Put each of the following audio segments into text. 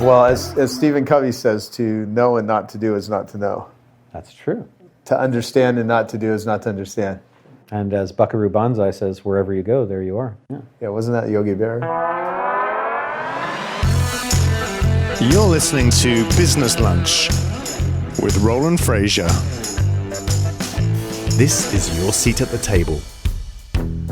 Well, as Stephen Covey says, to know and not to do is not to know. That's true. To understand and not to do is not to understand. And as Buckaroo Banzai says, wherever you go, there you are. Yeah, wasn't that Yogi Berra? You're listening to Business Lunch with Roland Frasier. This is your seat at the table.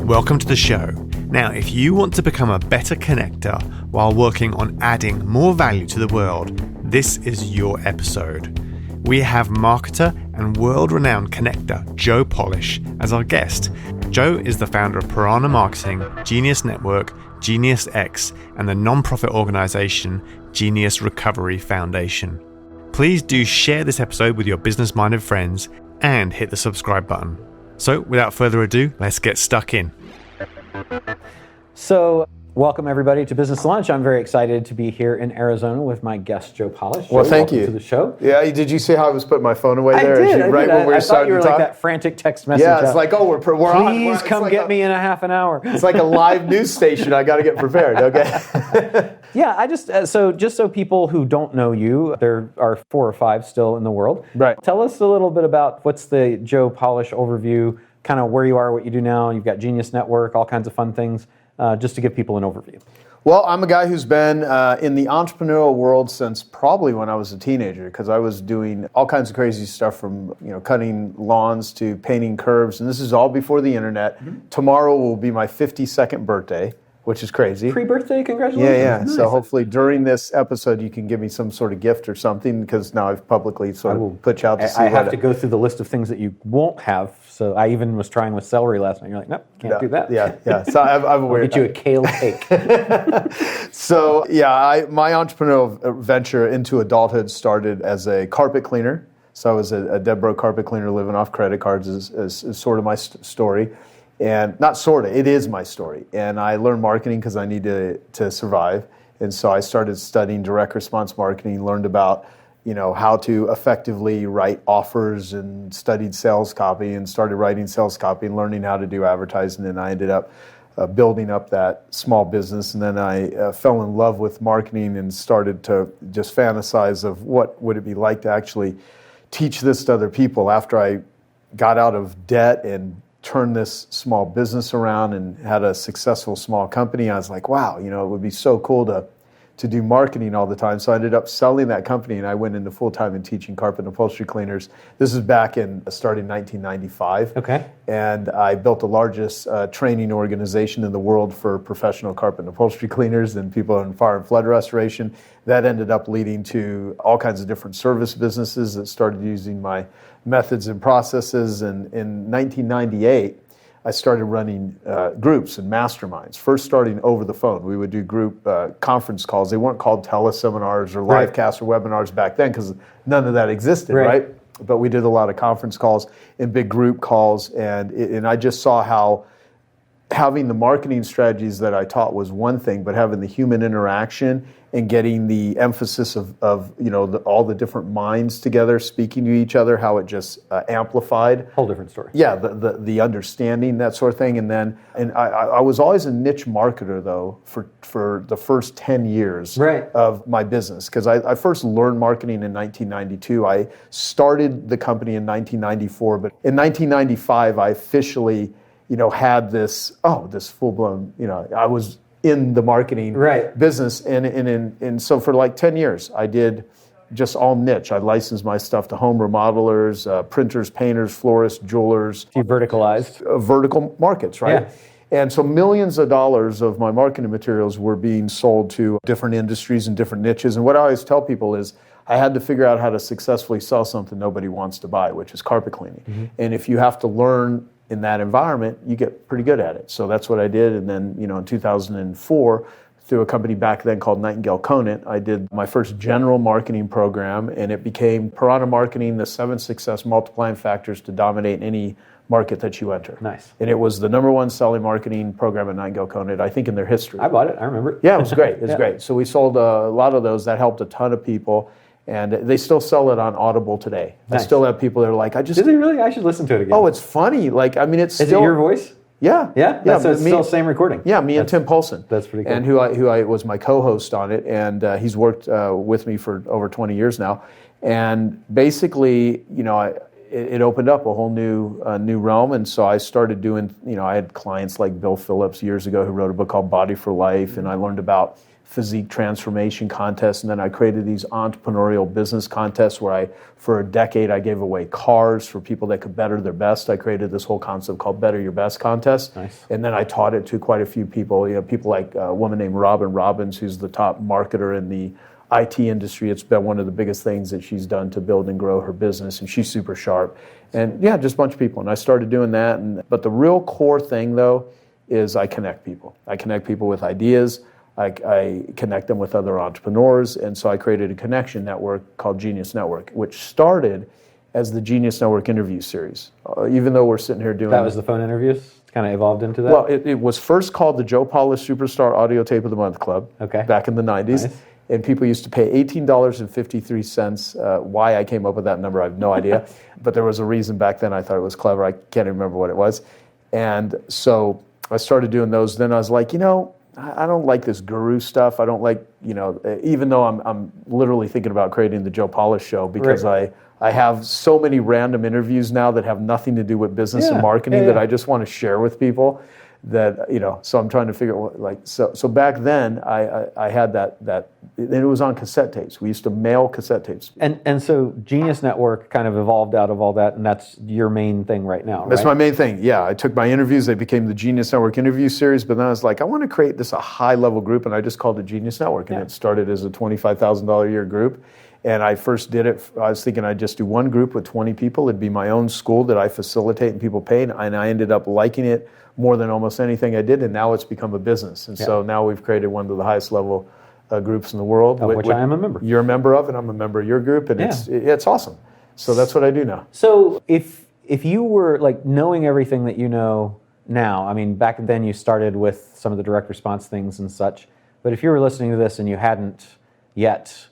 Welcome to the show. Now, if you want to become a better connector while working on adding more value to the world, this is your episode. We have marketer and world-renowned connector Joe Polish as our guest. Joe is the founder of Piranha Marketing, Genius Network, Genius X, and the non-profit organization Genius Recovery Foundation. Please do share this episode with your business-minded friends and hit the subscribe button. So, without further ado, let's get stuck in. So, welcome everybody to Business Lunch. I'm very excited to be here in Arizona with my guest, Joe Polish. Well, Joe, thank you to the show. Yeah, did you see how I was putting my phone away there? I did. Right when we were I thought starting you were to talk? like that frantic text message. Yeah, it's like, oh, we're on. Please come like get me in a half an hour. It's like a live news station. I got to get prepared. Okay. Yeah, I just so people who don't know you, there are 4 or 5 still in the world. Right. Tell us a little bit about what's the Joe Polish overview, kind of where you are, what you do now. You've got Genius Network, all kinds of fun things, just to give people an overview. Well, I'm a guy who's been in the entrepreneurial world since probably when I was a teenager, because I was doing all kinds of crazy stuff from cutting lawns to painting curves, and this is all before the internet. Mm-hmm. Tomorrow will be my 52nd birthday, which is crazy. Pre-birthday, congratulations. Yeah. Nice. So hopefully during this episode you can give me some sort of gift or something, because now I've publicly sort of put you out to see. I have to go through the list of things that you won't have. So I even was trying with celery last night. You're like, nope, can't do that. Yeah. So I'm aware. I'll get you a kale cake. So yeah, my entrepreneurial venture into adulthood started as a carpet cleaner. So I was a dead broke carpet cleaner living off credit cards is sort of my story. And not sort of, it is my story. And I learned marketing because I needed to survive. And so I started studying direct response marketing, learned about how to effectively write offers, and studied sales copy and started writing sales copy and learning how to do advertising. And I ended up building up that small business. And then I fell in love with marketing and started to just fantasize of what would it be like to actually teach this to other people after I got out of debt and turned this small business around and had a successful small company. I was like, wow, it would be so cool to do marketing all the time. So I ended up selling that company, and I went into full-time and teaching carpet and upholstery cleaners. This is started in 1995. Okay. And I built the largest training organization in the world for professional carpet and upholstery cleaners and people in fire and flood restoration. That ended up leading to all kinds of different service businesses that started using my methods and processes. And in 1998, I started running groups and masterminds, first starting over the phone. We would do group conference calls. They weren't called teleseminars or live casts or webinars back then because none of that existed, right? But we did a lot of conference calls and big group calls. And I just saw how having the marketing strategies that I taught was one thing, but having the human interaction and getting the emphasis of all the different minds together, speaking to each other, how it just amplified. Whole different story. Yeah, the understanding, that sort of thing. And I was always a niche marketer, though, for the first 10 years of my business, because I first learned marketing in 1992. I started the company in 1994, but in 1995, I officially had this full-blown, I was in the marketing business. And so for like 10 years, I did just all niche. I licensed my stuff to home remodelers, printers, painters, florists, jewelers. You verticalized. Vertical markets, right? Yeah. And so millions of dollars of my marketing materials were being sold to different industries and different niches. And what I always tell people is I had to figure out how to successfully sell something nobody wants to buy, which is carpet cleaning. Mm-hmm. And if you have to learn in that environment, you get pretty good at it. So that's what I did. And then, in 2004, through a company back then called Nightingale Conant, I did my first general marketing program, and it became Piranha Marketing, the 7 success multiplying factors to dominate any market that you enter. Nice. And it was the #1 selling marketing program at Nightingale Conant, I think, in their history. I bought it. I remember it. Yeah, it was great. It was great. So we sold a lot of those. That helped a ton of people. And they still sell it on Audible today. Nice. I still have people that are like, Is it really? I should listen to it again. Oh, it's funny. Like, I mean, it's Is it your voice? Yeah. Yeah? So it's still the same recording? Yeah, me and Tim Poulsen. That's pretty cool. And who I was my co-host on it, and he's worked with me for over 20 years now. And basically, it opened up a whole new realm, and so I started doing, I had clients like Bill Phillips years ago who wrote a book called Body for Life, and I learned about physique transformation contests, and then I created these entrepreneurial business contests where for a decade, I gave away cars for people that could better their best. I created this whole concept called Better Your Best contest. Nice. And then I taught it to quite a few people, people like a woman named Robin Robbins, who's the top marketer in the IT industry. It's been one of the biggest things that she's done to build and grow her business, and she's super sharp. And yeah, just a bunch of people. And I started doing that. But the real core thing, though, is I connect people. I connect people with ideas. I connect them with other entrepreneurs, and so I created a connection network called Genius Network, which started as the Genius Network interview series. Even though we're sitting here doing... That was the phone interviews? It's kind of evolved into that? Well, it was first called the Joe Polish Superstar Audio Tape of the Month Club back in the 90s. Nice. And people used to pay $18.53. Why I came up with that number, I have no idea. But there was a reason back then I thought it was clever. I can't even remember what it was. And so I started doing those. Then I was like, I don't like this guru stuff. I don't like, even though I'm literally thinking about creating the Joe Polish Show because I have so many random interviews now that have nothing to do with business and marketing that I just want to share with people. That so I'm trying to figure out so back then I had that and it was on cassette tapes. We used to mail cassette tapes. And so Genius Network kind of evolved out of all that, and that's your main thing right now, right? That's my main thing. Yeah, I took my interviews. They became the Genius Network interview series. But then I was like, I want to create this a high level group, and I just called it Genius Network, and it started as a $25,000 a year group. And I first did it, I was thinking I'd just do one group with 20 people. It'd be my own school that I facilitate and people pay. And I ended up liking it more than almost anything I did. And now it's become a business. And so now we've created one of the highest level groups in the world. Of which I am a member. You're a member of, and I'm a member of your group. And it's awesome. So that's what I do now. So if you were knowing everything that you know now, I mean, back then you started with some of the direct response things and such. But if you were listening to this and you hadn't yet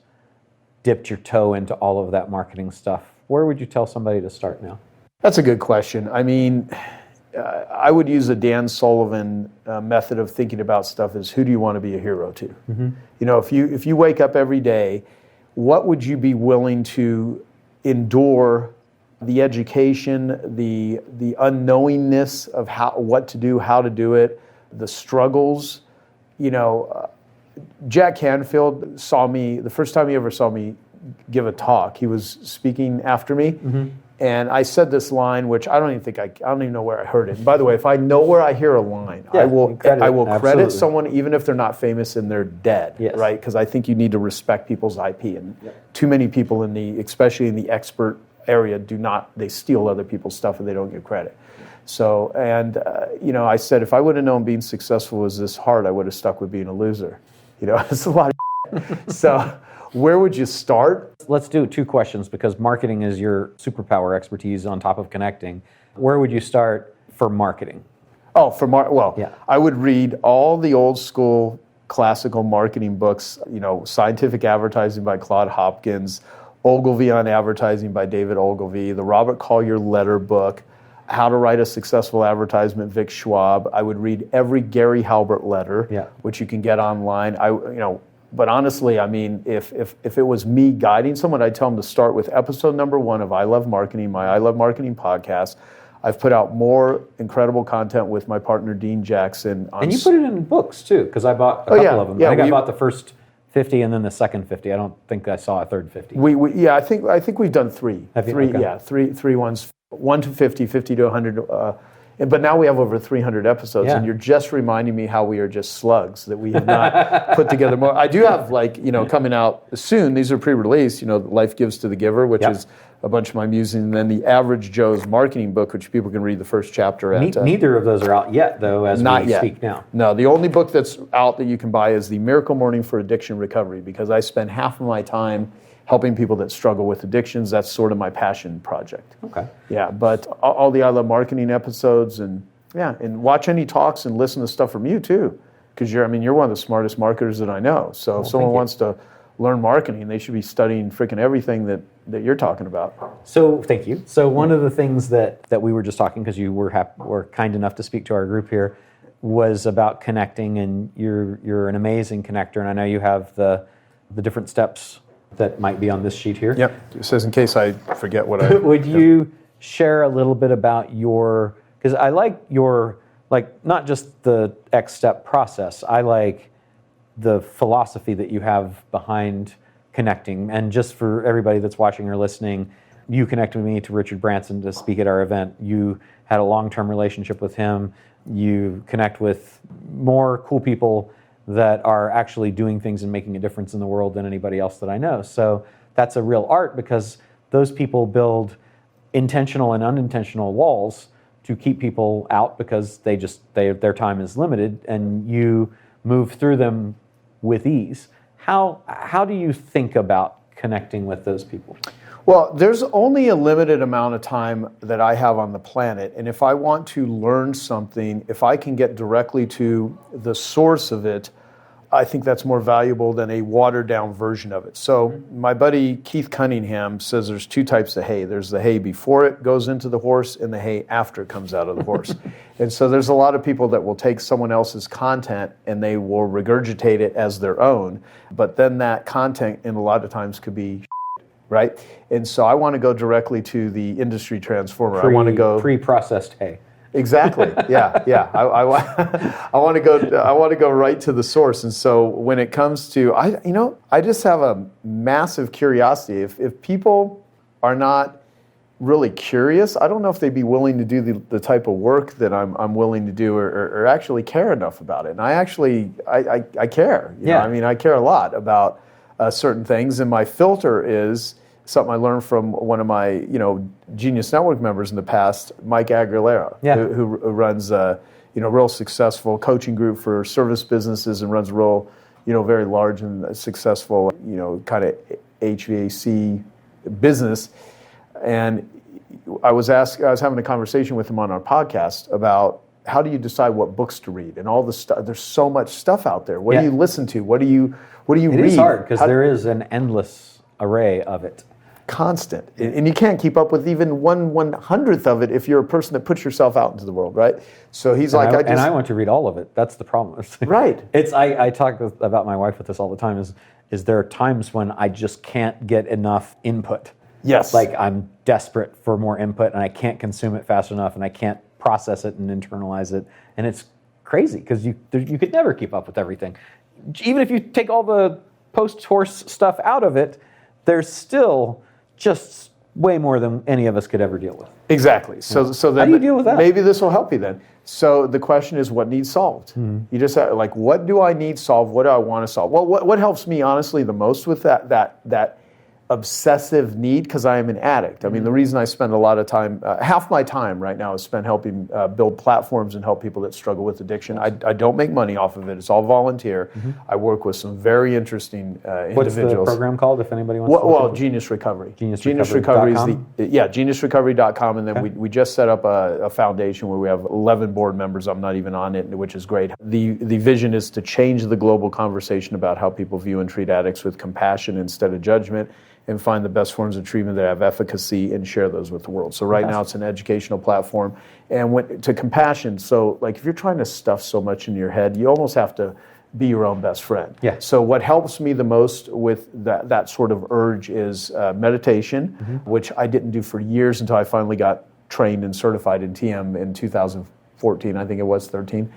dipped your toe into all of that marketing stuff, where would you tell somebody to start now? That's a good question. I mean, I would use a Dan Sullivan method of thinking about stuff is who do you want to be a hero to? Mm-hmm. If you wake up every day, what would you be willing to endure the education, the unknowingness of what to do, how to do it, the struggles, Jack Canfield saw me, the first time he ever saw me give a talk, he was speaking after me, and I said this line, which I don't even know where I heard it. And by the way, if I know where I hear a line, I will credit someone even if they're not famous and they're dead, right? Because I think you need to respect people's IP, and too many people especially in the expert area they steal other people's stuff and they don't get credit. So, and I said, if I would have known being successful was this hard, I would have stuck with being a loser. It's a lot of So where would you start? Let's do 2 questions because marketing is your superpower expertise on top of connecting. Where would you start for marketing? Oh, I would read all the old school classical marketing books, Scientific Advertising by Claude Hopkins, Ogilvy on Advertising by David Ogilvy, the Robert Collier Letter book, How to Write a Successful Advertisement, Vic Schwab. I would read every Gary Halbert letter, which you can get online. But honestly, I mean, if it was me guiding someone, I'd tell them to start with episode number 1 of I Love Marketing, my I Love Marketing podcast. I've put out more incredible content with my partner, Dean Jackson. And you put it in books, too, because I bought a couple of them. I think I bought the first 50 and then the second 50. I don't think I saw a third 50. I think we've done 3. Have you? Three, okay. Three ones. 1 to 50, 50 to 100. But now we have over 300 episodes, and you're just reminding me how we are just slugs, that we have not put together more. I do have, coming out soon, these are pre-released, Life Gives to the Giver, which is a bunch of my musings, and then the Average Joe's Marketing Book, which people can read the first chapter at. Neither of those are out yet, though, as we speak now. No, the only book that's out that you can buy is The Miracle Morning for Addiction Recovery, because I spend half of my time helping people that struggle with addictions. That's sort of my passion project. Okay. Yeah, but all the I Love Marketing episodes and watch any talks and listen to stuff from you too, because you're one of the smartest marketers that I know. So if someone wants to learn marketing. They should be studying freaking everything that you're talking about. So thank you. So one of the things that we were just talking, because you were kind enough to speak to our group here, was about connecting, and you're an amazing connector, and I know you have the different steps that might be on this sheet here. Yep. It says in case I forget what I... Would you share a little bit about your, because I like your, like, not just the X step process, I like the philosophy that you have behind connecting. And just for everybody that's watching or listening, you connected me to Richard Branson to speak at our event. You had a long-term relationship with him. You connect with more cool people that are actually doing things and making a difference in the world than anybody else that I know. So that's a real art, because those people build intentional and unintentional walls to keep people out, because their time is limited, and you move through them with ease. How do you think about connecting with those people? Well, there's only a limited amount of time that I have on the planet, and if I want to learn something, if I can get directly to the source of it, I think that's more valuable than a watered-down version of it. So my buddy Keith Cunningham says there's two types of hay. There's the hay before it goes into the horse, and the hay after it comes out of the horse. And so there's a lot of people that will take someone else's content and they will regurgitate it as their own, but then that content, in a lot of times, could be right? And so I want to go directly to the industry transformer. I want to go pre-processed hay. Exactly. Yeah. I want to go right to the source. And so when it comes to, I just have a massive curiosity. If people are not really curious, I don't know if they'd be willing to do the type of work that I'm willing to do, or actually care enough about it. And I actually I care. You know? I mean, I care a lot about certain things, and my filter is something I learned from one of my, Genius Network members in the past, Mike Aguilera, who runs a, real successful coaching group for service businesses, and runs a real, very large and successful, kind of HVAC business. And I was having a conversation with him on our podcast about how do you decide what books to read, and all the stuff. There's so much stuff out there. What do you listen to? What do you read? It is hard, because there is an endless array of it. Constant, and you can't keep up with even 1/100th of it if you're a person that puts yourself out into the world, right? So he's I want to read all of it. That's the problem. Right. I talk about my wife with this all the time. Is there are times when I just can't get enough input. Yes. Like I'm desperate for more input, and I can't consume it fast enough, and I can't process it and internalize it, and it's crazy, because you could never keep up with everything. Even if you take all the post-horse stuff out of it, there's still just way more than any of us could ever deal with. Exactly. So then how do you deal with that? Maybe this will help you then. So the question is, what needs solved? You just have, what do I need solved? What do I want to solve? Well, what helps me honestly the most with that obsessive need, because I am an addict. I mean, the reason I spend a lot of time, half my time right now is spent helping build platforms and help people that struggle with addiction. I don't make money off of it. It's all volunteer. I work with some very interesting individuals. What's the program called, if anybody wants to Well, Genius Recovery. Genius Recovery is geniusrecovery.com, and then we just set up a foundation where we have 11 board members. I'm not even on it, which is great. The vision is to change the global conversation about how people view and treat addicts with compassion instead of judgment, and find the best forms of treatment that have efficacy and share those with the world. So right now it's an educational platform. And to compassion, so if you're trying to stuff so much in your head, you almost have to be your own best friend. Yeah. So what helps me the most with that sort of urge is meditation, which I didn't do for years until I finally got trained and certified in TM in 2014, I think it was 13,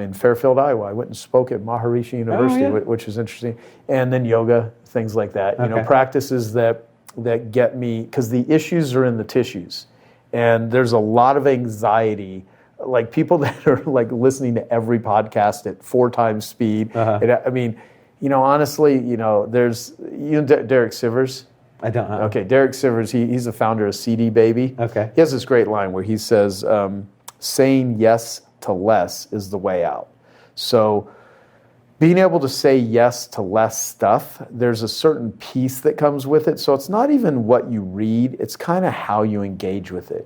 in Fairfield, Iowa. I went and spoke at Maharishi University, which was interesting. And then yoga, things like that. Practices that get me, because the issues are in the tissues. And there's a lot of anxiety, like people that are listening to every podcast at 4 times speed. And, I mean, honestly, there's, Derek Sivers. I don't know. Okay, Derek Sivers, he's the founder of CD Baby. Okay. He has this great line where he says, saying yes to less is the way out. So being able to say yes to less stuff, there's a certain peace that comes with it. So it's not even what you read, it's kind of how you engage with it.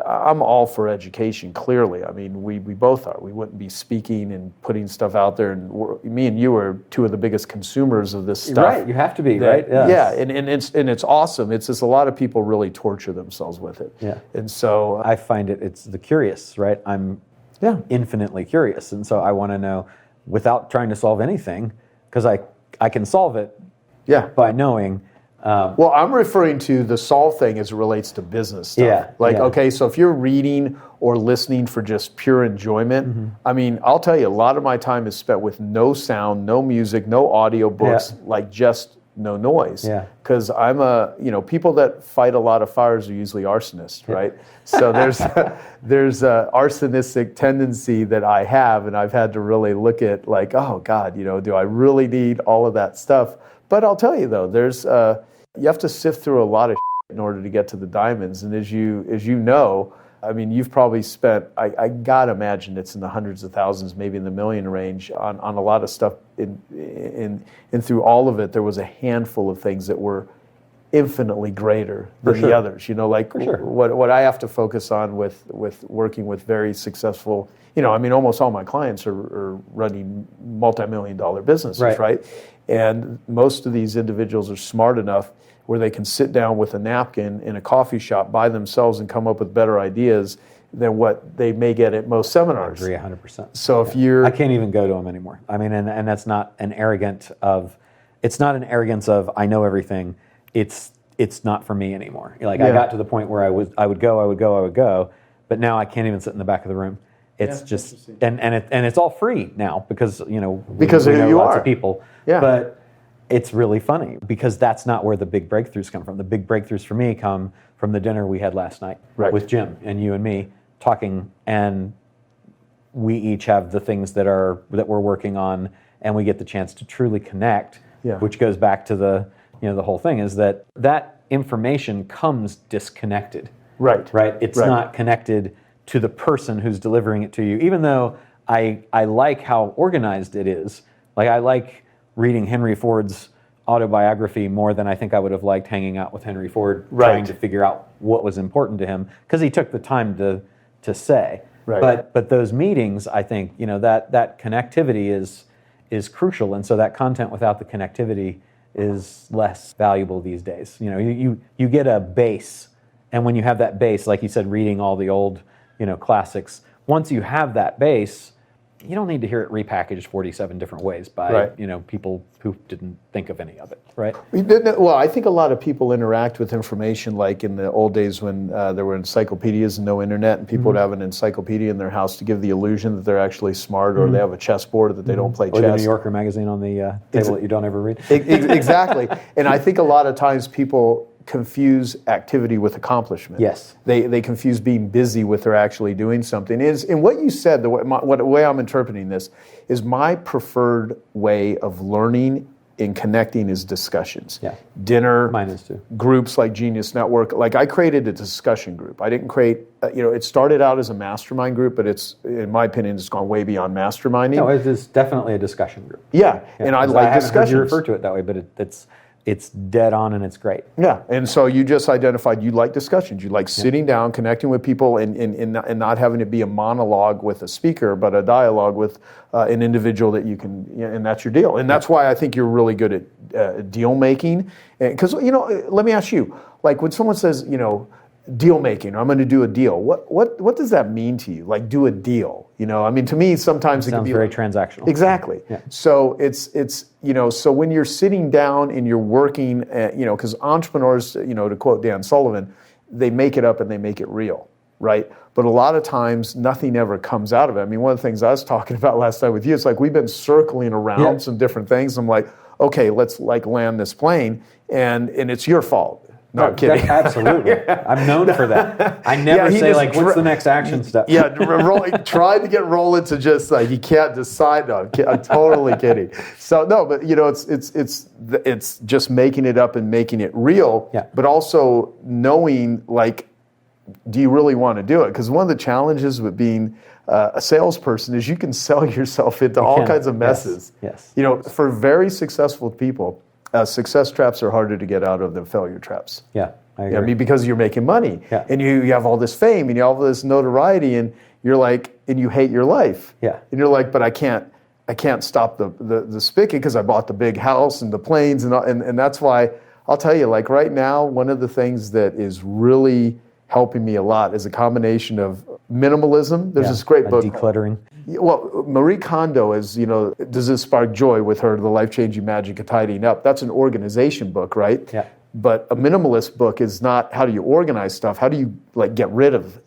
I'm all for education, clearly. I mean, we both are. We wouldn't be speaking and putting stuff out there. And me and you are two of the biggest consumers of this stuff. Right, you have to be, right? Yes. Yeah, and it's awesome. It's just a lot of people really torture themselves with it. Yeah. And so I find it's the curious, right? I'm infinitely curious. And so I want to know, without trying to solve anything, because I can solve it by knowing. Well, I'm referring to the solve thing as it relates to business stuff. Yeah, okay, so if you're reading or listening for just pure enjoyment, I mean, I'll tell you, a lot of my time is spent with no sound, no music, no audio books, like just no noise. Yeah. Because I'm people that fight a lot of fires are usually arsonists, right? So there's a arsonistic tendency that I have, and I've had to really look at like, oh God, do I really need all of that stuff? But I'll tell you though, there's you have to sift through a lot of in order to get to the diamonds. And as you know, I mean, you've probably spent, I gotta imagine it's in the hundreds of thousands, maybe in the million range on a lot of stuff. And through all of it, there was a handful of things that were infinitely greater than the others. What I have to focus on with working with very successful, I mean, almost all my clients are running multi-million-dollar businesses, right? And most of these individuals are smart enough where they can sit down with a napkin in a coffee shop by themselves and come up with better ideas than what they may get at most seminars. I agree 100%. So if you're... I can't even go to them anymore. I mean, and that's not an arrogance of I know everything. It's not for me anymore. I got to the point where I would go, but now I can't even sit in the back of the room. It's just and it's all free now because we know lots of people. Yeah. But it's really funny because that's not where the big breakthroughs come from. The big breakthroughs for me come from the dinner we had last night with Jim and you and me talking, and we each have the things that we're working on, and we get the chance to truly connect. Yeah. Which goes back to the whole thing is that information comes disconnected. Right. It's not connected to the person who's delivering it to you, even though I like how organized it is. Like I like reading Henry Ford's autobiography more than I think I would have liked hanging out with Henry Ford trying to figure out what was important to him, because he took the time to say. Right. But those meetings, I think, that connectivity is crucial, and so that content without the connectivity is less valuable these days. You get a base, and when you have that base, like you said, reading all the old classics, once you have that base, you don't need to hear it repackaged 47 different ways by people who didn't think of any of it, right? Well, I think a lot of people interact with information like in the old days when there were encyclopedias and no internet, and people would have an encyclopedia in their house to give the illusion that they're actually smart, or they have a chessboard that they don't play chess. Or the New Yorker magazine on the table that you don't ever read. Exactly. And I think a lot of times people confuse activity with accomplishment. Yes. They confuse being busy with they're actually doing something. And what you said, the way I'm interpreting this, is my preferred way of learning and connecting is discussions. Yeah. Dinner. Mine is too. Groups like Genius Network. Like I created a discussion group. I didn't create, it started out as a mastermind group, but it's, in my opinion, it's gone way beyond masterminding. No, it is definitely a discussion group. Yeah. And I like discussions. I haven't heard you refer to it that way, but it's dead on and it's great. Yeah, and so you just identified you like discussions. You like sitting down, connecting with people, and not having it be a monologue with a speaker, but a dialogue with an individual that you can, and that's your deal. And that's why I think you're really good at deal making. Because, let me ask you, like when someone says, deal making, or I'm going to do a deal, what does that mean to you? Like do a deal? I mean, to me, sometimes it can be very transactional. Exactly. Yeah. So it's so when you're sitting down and you're working, because entrepreneurs, to quote Dan Sullivan, they make it up and they make it real, right? But a lot of times nothing ever comes out of it. I mean, one of the things I was talking about last night with you, it's like we've been circling around some different things. I'm like, okay, let's land this plane, and it's your fault. No, I'm kidding. Absolutely. I'm known for that. I never say, what's the next action step? Yeah, tried to get Roland to just, he can't decide. No, I'm totally kidding. So, no, but, it's just making it up and making it real, but also knowing, do you really want to do it? Because one of the challenges with being a salesperson is you can sell yourself into all kinds of messes. Yes. For very successful people, success traps are harder to get out of than failure traps. Yeah, I You know, agree. because you're making money, Yeah. and you have all this fame, and you have all this notoriety, and you're like, and you hate your life. Yeah. And you're like, but I can't stop the spigot because I bought the big house and the planes, and that's why I'll tell you, like right now, one of the things that is really helping me a lot is a combination of minimalism. There's this great book. Decluttering. Well, Marie Kondo is, does this spark joy with her, The Life-Changing Magic of Tidying Up? That's an organization book, right? Yeah. But a minimalist book is not how do you organize stuff, how do you get rid of,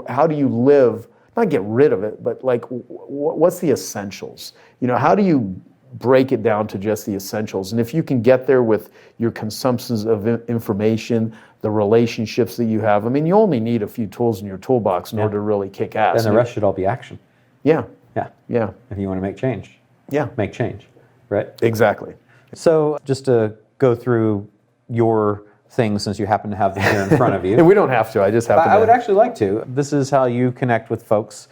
how do you live, not get rid of it, but what's the essentials? How do you break it down to just the essentials? And if you can get there with your consumptions of information, the relationships that you have, you only need a few tools in your toolbox in order to really kick ass. And the rest should all be action. Yeah. Yeah. Yeah. If you want to make change. Yeah. Make change. Right? Exactly. So just to go through your things, since you happen to have them here in front of you. And we don't have to. I just have to. I would actually like to. This is how you connect with folks.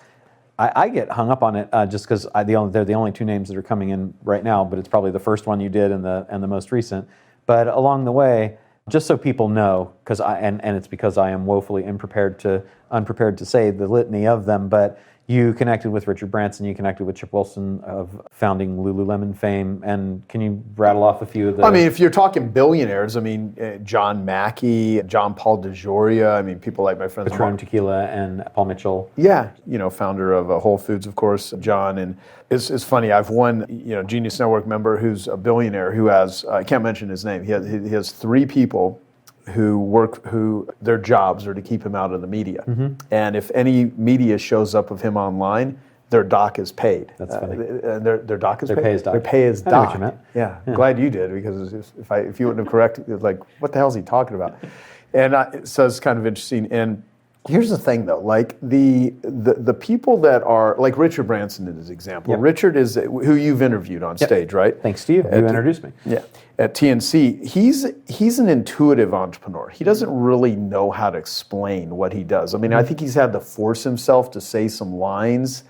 I get hung up on it just because they're the only two names that are coming in right now, but it's probably the first one you did and the most recent. But along the way, just so people know, because and it's because I am woefully unprepared to say the litany of them, but you connected with Richard Branson, you connected with Chip Wilson of founding Lululemon fame, and can you rattle off a few of the... if you're talking billionaires, John Mackey, John Paul DeJoria, people like my friends... Patron Tequila and Paul Mitchell. Yeah, founder of Whole Foods, of course, John. And it's funny, I've one, Genius Network member who's a billionaire who has, I can't mention his name, he has three people who their jobs are to keep him out of the media. Mm-hmm. And if any media shows up of him online, their doc is paid. That's funny. And their doc is paid? Their pay is doc. Their pay is I know what doc. you meant. Yeah, glad you did, because if you wouldn't have corrected, it's like, what the hell is he talking about? And so it's kind of interesting. And here's the thing, though, the people that are, like Richard Branson is an example. Yep. Richard is who you've interviewed on stage, right? Thanks to you. You introduced me. Yeah. At TNC, he's an intuitive entrepreneur. He doesn't really know how to explain what he does. I think he's had to force himself to say some lines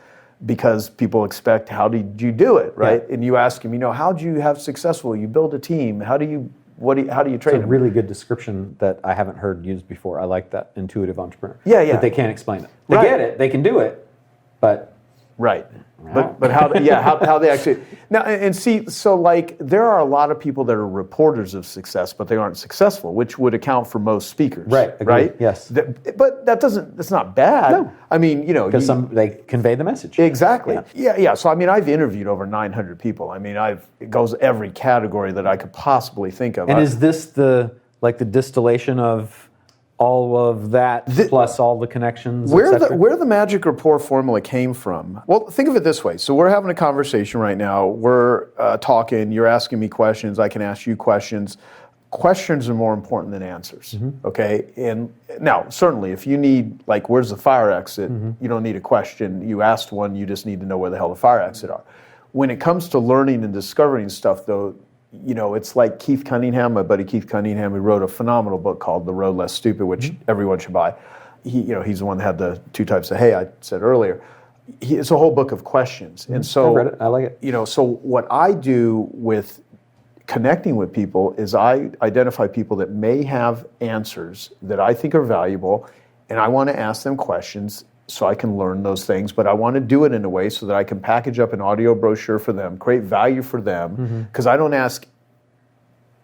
because people expect, how did you do it, right? Yeah. And you ask him, how do you have successful? You build a team. How do you train It's a really good description that I haven't heard used before. I like that, intuitive entrepreneur. Yeah. But they can't explain it. They get it. They can do it, but... Right. But how they actually now and see, so there are a lot of people that are reporters of success, but they aren't successful, which would account for most speakers. Right. Agreed. Right. Yes. But that's not bad. No. Because they convey the message. Exactly. Yeah. So I've interviewed over 900 people. It goes every category that I could possibly think of. And is this the distillation of all of that plus all the connections, where the magic rapport formula came from? Well, think of it this way. So we're having a conversation right now. We're talking. You're asking me questions. I can ask you questions. Questions are more important than answers. Mm-hmm. Okay. And now, certainly, if you need where's the fire exit, you don't need a question. You asked one. You just need to know where the hell the fire exit are. When it comes to learning and discovering stuff, though, it's like Keith Cunningham, my buddy Keith Cunningham, who wrote a phenomenal book called The Road Less Stupid, which everyone should buy. He's the one that had the two types of hay I said earlier. It's a whole book of questions. And so I read it. I like it. So what I do with connecting with people is I identify people that may have answers that I think are valuable, and I want to ask them questions so I can learn those things, but I want to do it in a way so that I can package up an audio brochure for them, create value for them, because I don't ask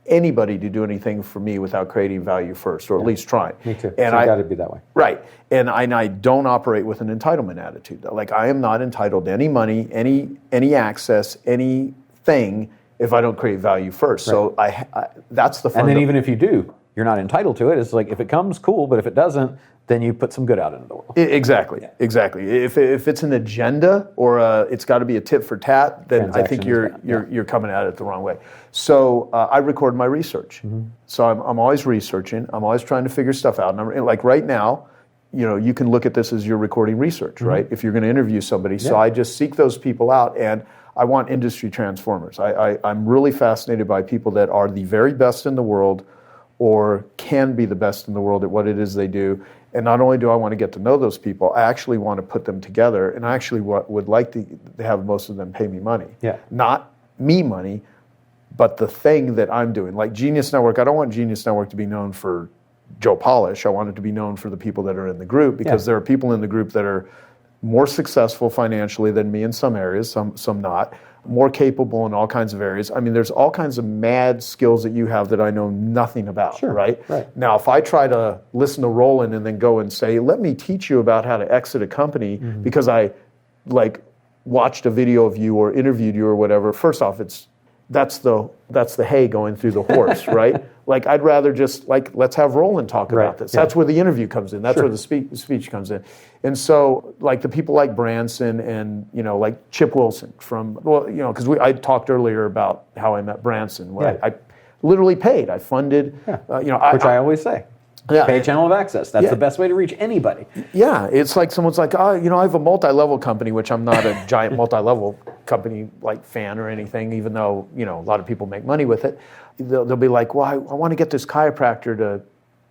anybody to do anything for me without creating value first, or at least trying. Me too. And so I got to be that way. Right. And I don't operate with an entitlement attitude. I am not entitled to any money, any access, anything if I don't create value first. Right. So I that's the fun. And then even if you do, you're not entitled to it. It's if it comes, cool, but if it doesn't, then you put some good out into the world. Exactly. Yeah. Exactly. If it's an agenda or it's got to be a tit for tat, then I think you're coming at it the wrong way. So I record my research. Mm-hmm. So I'm always researching. I'm always trying to figure stuff out. And right now, you can look at this as you're recording research, right? If you're going to interview somebody. Yeah. So I just seek those people out, and I want industry transformers. I'm really fascinated by people that are the very best in the world or can be the best in the world at what it is they do. And not only do I want to get to know those people, I actually want to put them together, and I actually would like to have most of them pay me money. Yeah. Not me money, but the thing that I'm doing. Like Genius Network, I don't want Genius Network to be known for Joe Polish. I wanted to be known for the people that are in the group, because there are people in the group that are more successful financially than me in some areas, some not, more capable in all kinds of areas. I mean, there's all kinds of mad skills that you have that I know nothing about, right? Now, if I try to listen to Roland and then go and say, let me teach you about how to exit a company because I watched a video of you or interviewed you or whatever, first off, that's the hay going through the horse, right? Like, I'd rather just, let's have Roland talk about this. That's where the interview comes in. That's where the speech comes in. And so, the people like Branson and, like Chip Wilson because I talked earlier about how I met Branson. I literally paid. I funded, which I always say. Pay channel of access. That's the best way to reach anybody. Yeah, it's like someone's like, I have a multi-level company, which I'm not a giant multi-level company fan or anything, even though, a lot of people make money with it. They'll be like, well, I want to get this chiropractor to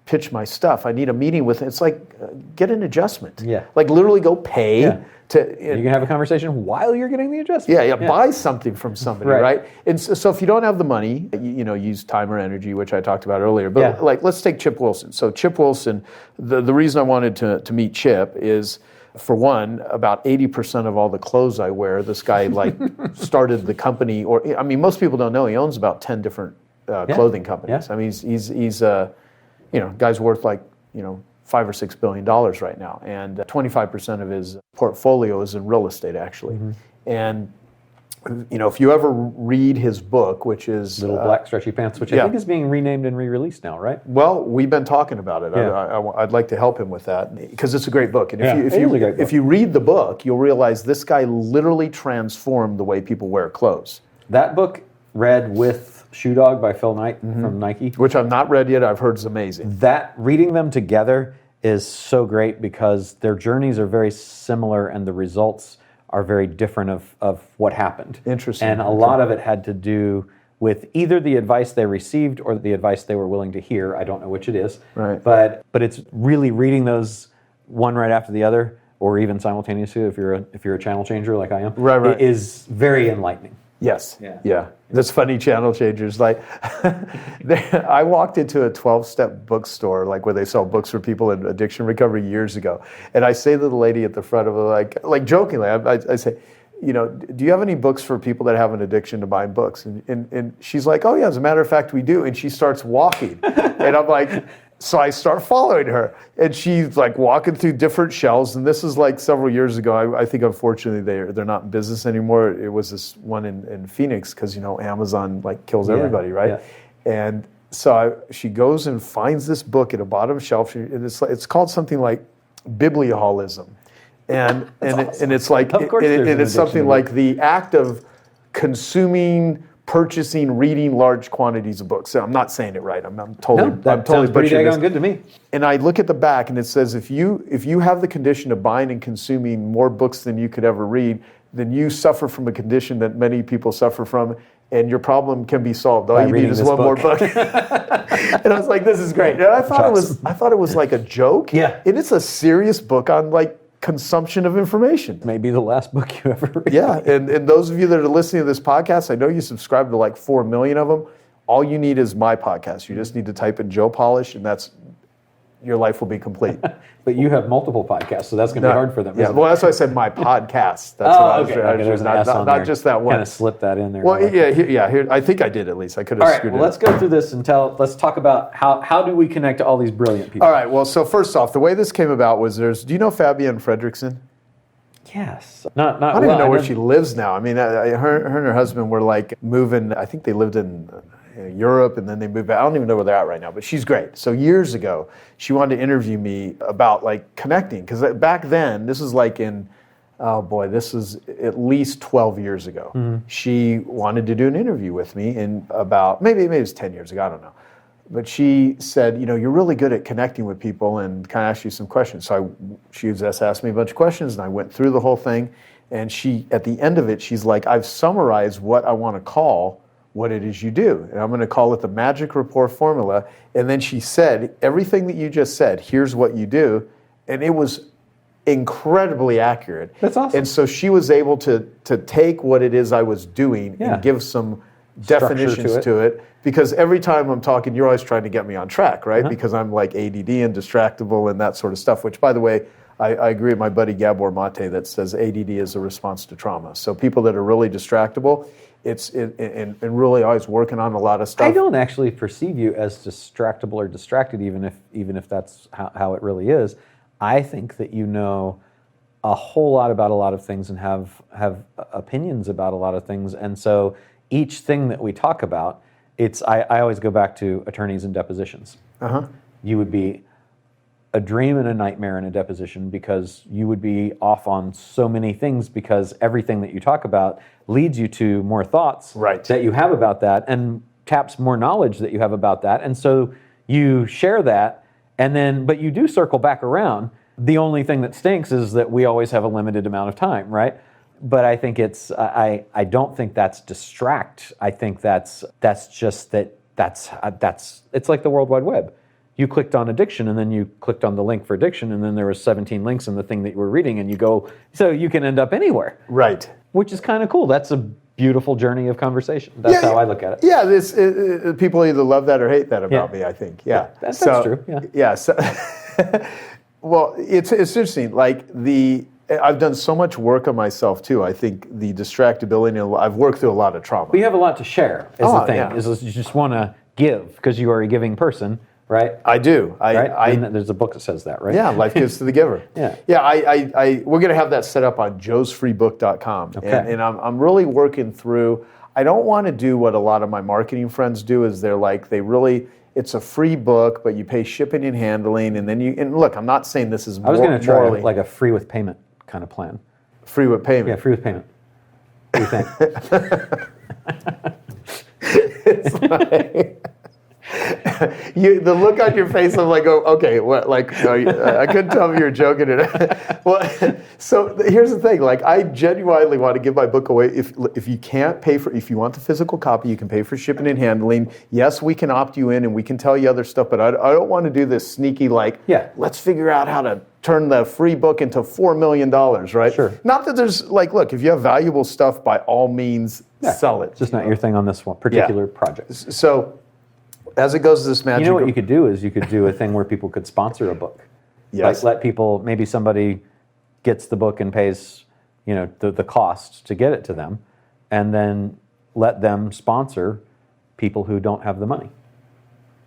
pitch my stuff. I need a meeting with him. It's like, get an adjustment. Yeah. Literally go pay. You can have a conversation while you're getting the adjustment. Yeah. Buy something from somebody, right? And so if you don't have the money, use time or energy, which I talked about earlier. But let's take Chip Wilson. So Chip Wilson, the reason I wanted to meet Chip is, for one, about 80% of all the clothes I wear, this guy started the company, most people don't know he owns about 10 different clothing companies. I mean, he's guy's worth $5 or $6 billion right now, and 25% of his portfolio is in real estate, actually. And if you ever read his book, which is Little Black Stretchy Pants, which I think is being renamed and re-released now, right? Well, we've been talking about it. I'd like to help him with that, because it's a great book. And if you read the book, you'll realize this guy literally transformed the way people wear clothes. That book, read with Shoe Dog by Phil Knight from Nike, which I've not read yet. I've heard is amazing. That reading them together is so great, because their journeys are very similar and the results are very different of what happened. Interesting. And a lot of it had to do with either the advice they received or the advice they were willing to hear. I don't know which it is. Right. But it's really reading those one right after the other, or even simultaneously if you're a channel changer like I am. Right. It is very enlightening. Yes. Yeah. That's funny, channel changers. I walked into a 12-step bookstore, where they sell books for people in addiction recovery years ago. And I say to the lady at the front of it, like jokingly, I say, do you have any books for people that have an addiction to buying books? And she's like, oh yeah, as a matter of fact, we do. And she starts walking. And I'm like, so I start following her, and she's walking through different shelves. And this is several years ago. I think unfortunately they're not in business anymore. It was this one in Phoenix, because Amazon kills everybody, right? Yeah. And so she goes and finds this book at a bottom shelf. And it's called something like Biblioholism, and awesome. It's it's something like the act of consuming, purchasing, reading large quantities of books. So I'm not saying it right. I'm totally pretty daggone good to me. And I look at the back, and it says, if you have the condition of buying and consuming more books than you could ever read, then you suffer from a condition that many people suffer from, and your problem can be solved. All you need is one more book. And I was like, this is great. And I thought it was like a joke. Yeah. And it's a serious book on consumption of information. Maybe the last book you ever read. Yeah, and those of you that are listening to this podcast, I know you subscribe to 4 million of them. All you need is my podcast. You just need to type in Joe Polish, and your life will be complete. But you have multiple podcasts, so that's going to be hard for them. Yeah, well, that's why I said my podcast. That's what I was trying to there's an S on not there. just that one. Kind of slip that in there. Well, here, I think I did at least. I could have screwed it up. Let's go through this and let's talk about how do we connect to all these brilliant people. All right, well, so first off, the way this came about was do you know Fabienne Fredrickson? Yes. Not I don't even know where she lives now. I mean, her and her husband were moving, I think they lived in Europe, and then they moved back. I don't even know where they're at right now, but she's great. So years ago, she wanted to interview me about connecting, because back then, this is this is at least 12 years ago. Mm-hmm. She wanted to do an interview with me in about, maybe it was 10 years ago, I don't know. But she said, you're really good at connecting with people, and can I ask you some questions? So she just asked me a bunch of questions, and I went through the whole thing. And at the end of it, she's like, I've summarized what I want to call what it is you do. And I'm going to call it the Magic Rapport Formula. And then she said, everything that you just said, here's what you do. And it was incredibly accurate. That's awesome. And so she was able to take what it is I was doing and give some definitions to it. Because every time I'm talking, you're always trying to get me on track, right? Because I'm like ADD and distractible and that sort of stuff, which, by the way, I agree with my buddy Gabor Mate that says ADD is a response to trauma. So people that are really distractible, and really always working on a lot of stuff. I don't actually perceive you as distractible or distracted, even if that's how it really is. I think that you know a whole lot about a lot of things and have opinions about a lot of things, and so each thing that we talk about, I always go back to attorneys and depositions. You would be a dream and a nightmare in a deposition because you would be off on so many things because everything that you talk about leads you to more thoughts that you have about that and taps more knowledge that you have about that. And so you share that, but you do circle back around. The only thing that stinks is that we always have a limited amount of time, right? But I think I don't think that's distract. I think that's just it's like the World Wide Web. You clicked on addiction, and then you clicked on the link for addiction, and then there was 17 links in the thing that you were reading, and you go, so you can end up anywhere. Right. Which is kind of cool. That's a beautiful journey of conversation. That's how I look at it. Yeah, people either love that or hate that about me, I think. Yeah. That's true. Yeah. So, well, it's interesting. Like I've done so much work on myself too. I think the distractibility, I've worked through a lot of trauma. But you have a lot to share, is the thing. Is you just want to give because you are a giving person. Right? I do. There's a book that says that, right? Yeah, life gives to the giver. We're going to have that set up on joesfreebook.com. Okay. And I'm really working through, I don't want to do what a lot of my marketing friends do is it's a free book, but you pay shipping and handling, and look, I'm not saying this is I was going to try like a free with payment kind of plan. Free with payment? Yeah, free with payment. What do you think? It's like... the look on your face, I'm like, oh, okay, what? Like, I couldn't tell if you were joking. Well, so here's the thing. Like, I genuinely want to give my book away. If you can't pay if you want the physical copy, you can pay for shipping and handling. Yes, we can opt you in and we can tell you other stuff, but I don't want to do this sneaky let's figure out how to turn the free book into $4 million, right? Sure. Not that there's look, if you have valuable stuff, by all means, sell it. It's just not your thing on this one particular project. So. As it goes to this magic... You know what you could do is you could do a thing where people could sponsor a book. Yes. Like let people, maybe somebody gets the book and pays, the cost to get it to them, and then let them sponsor people who don't have the money.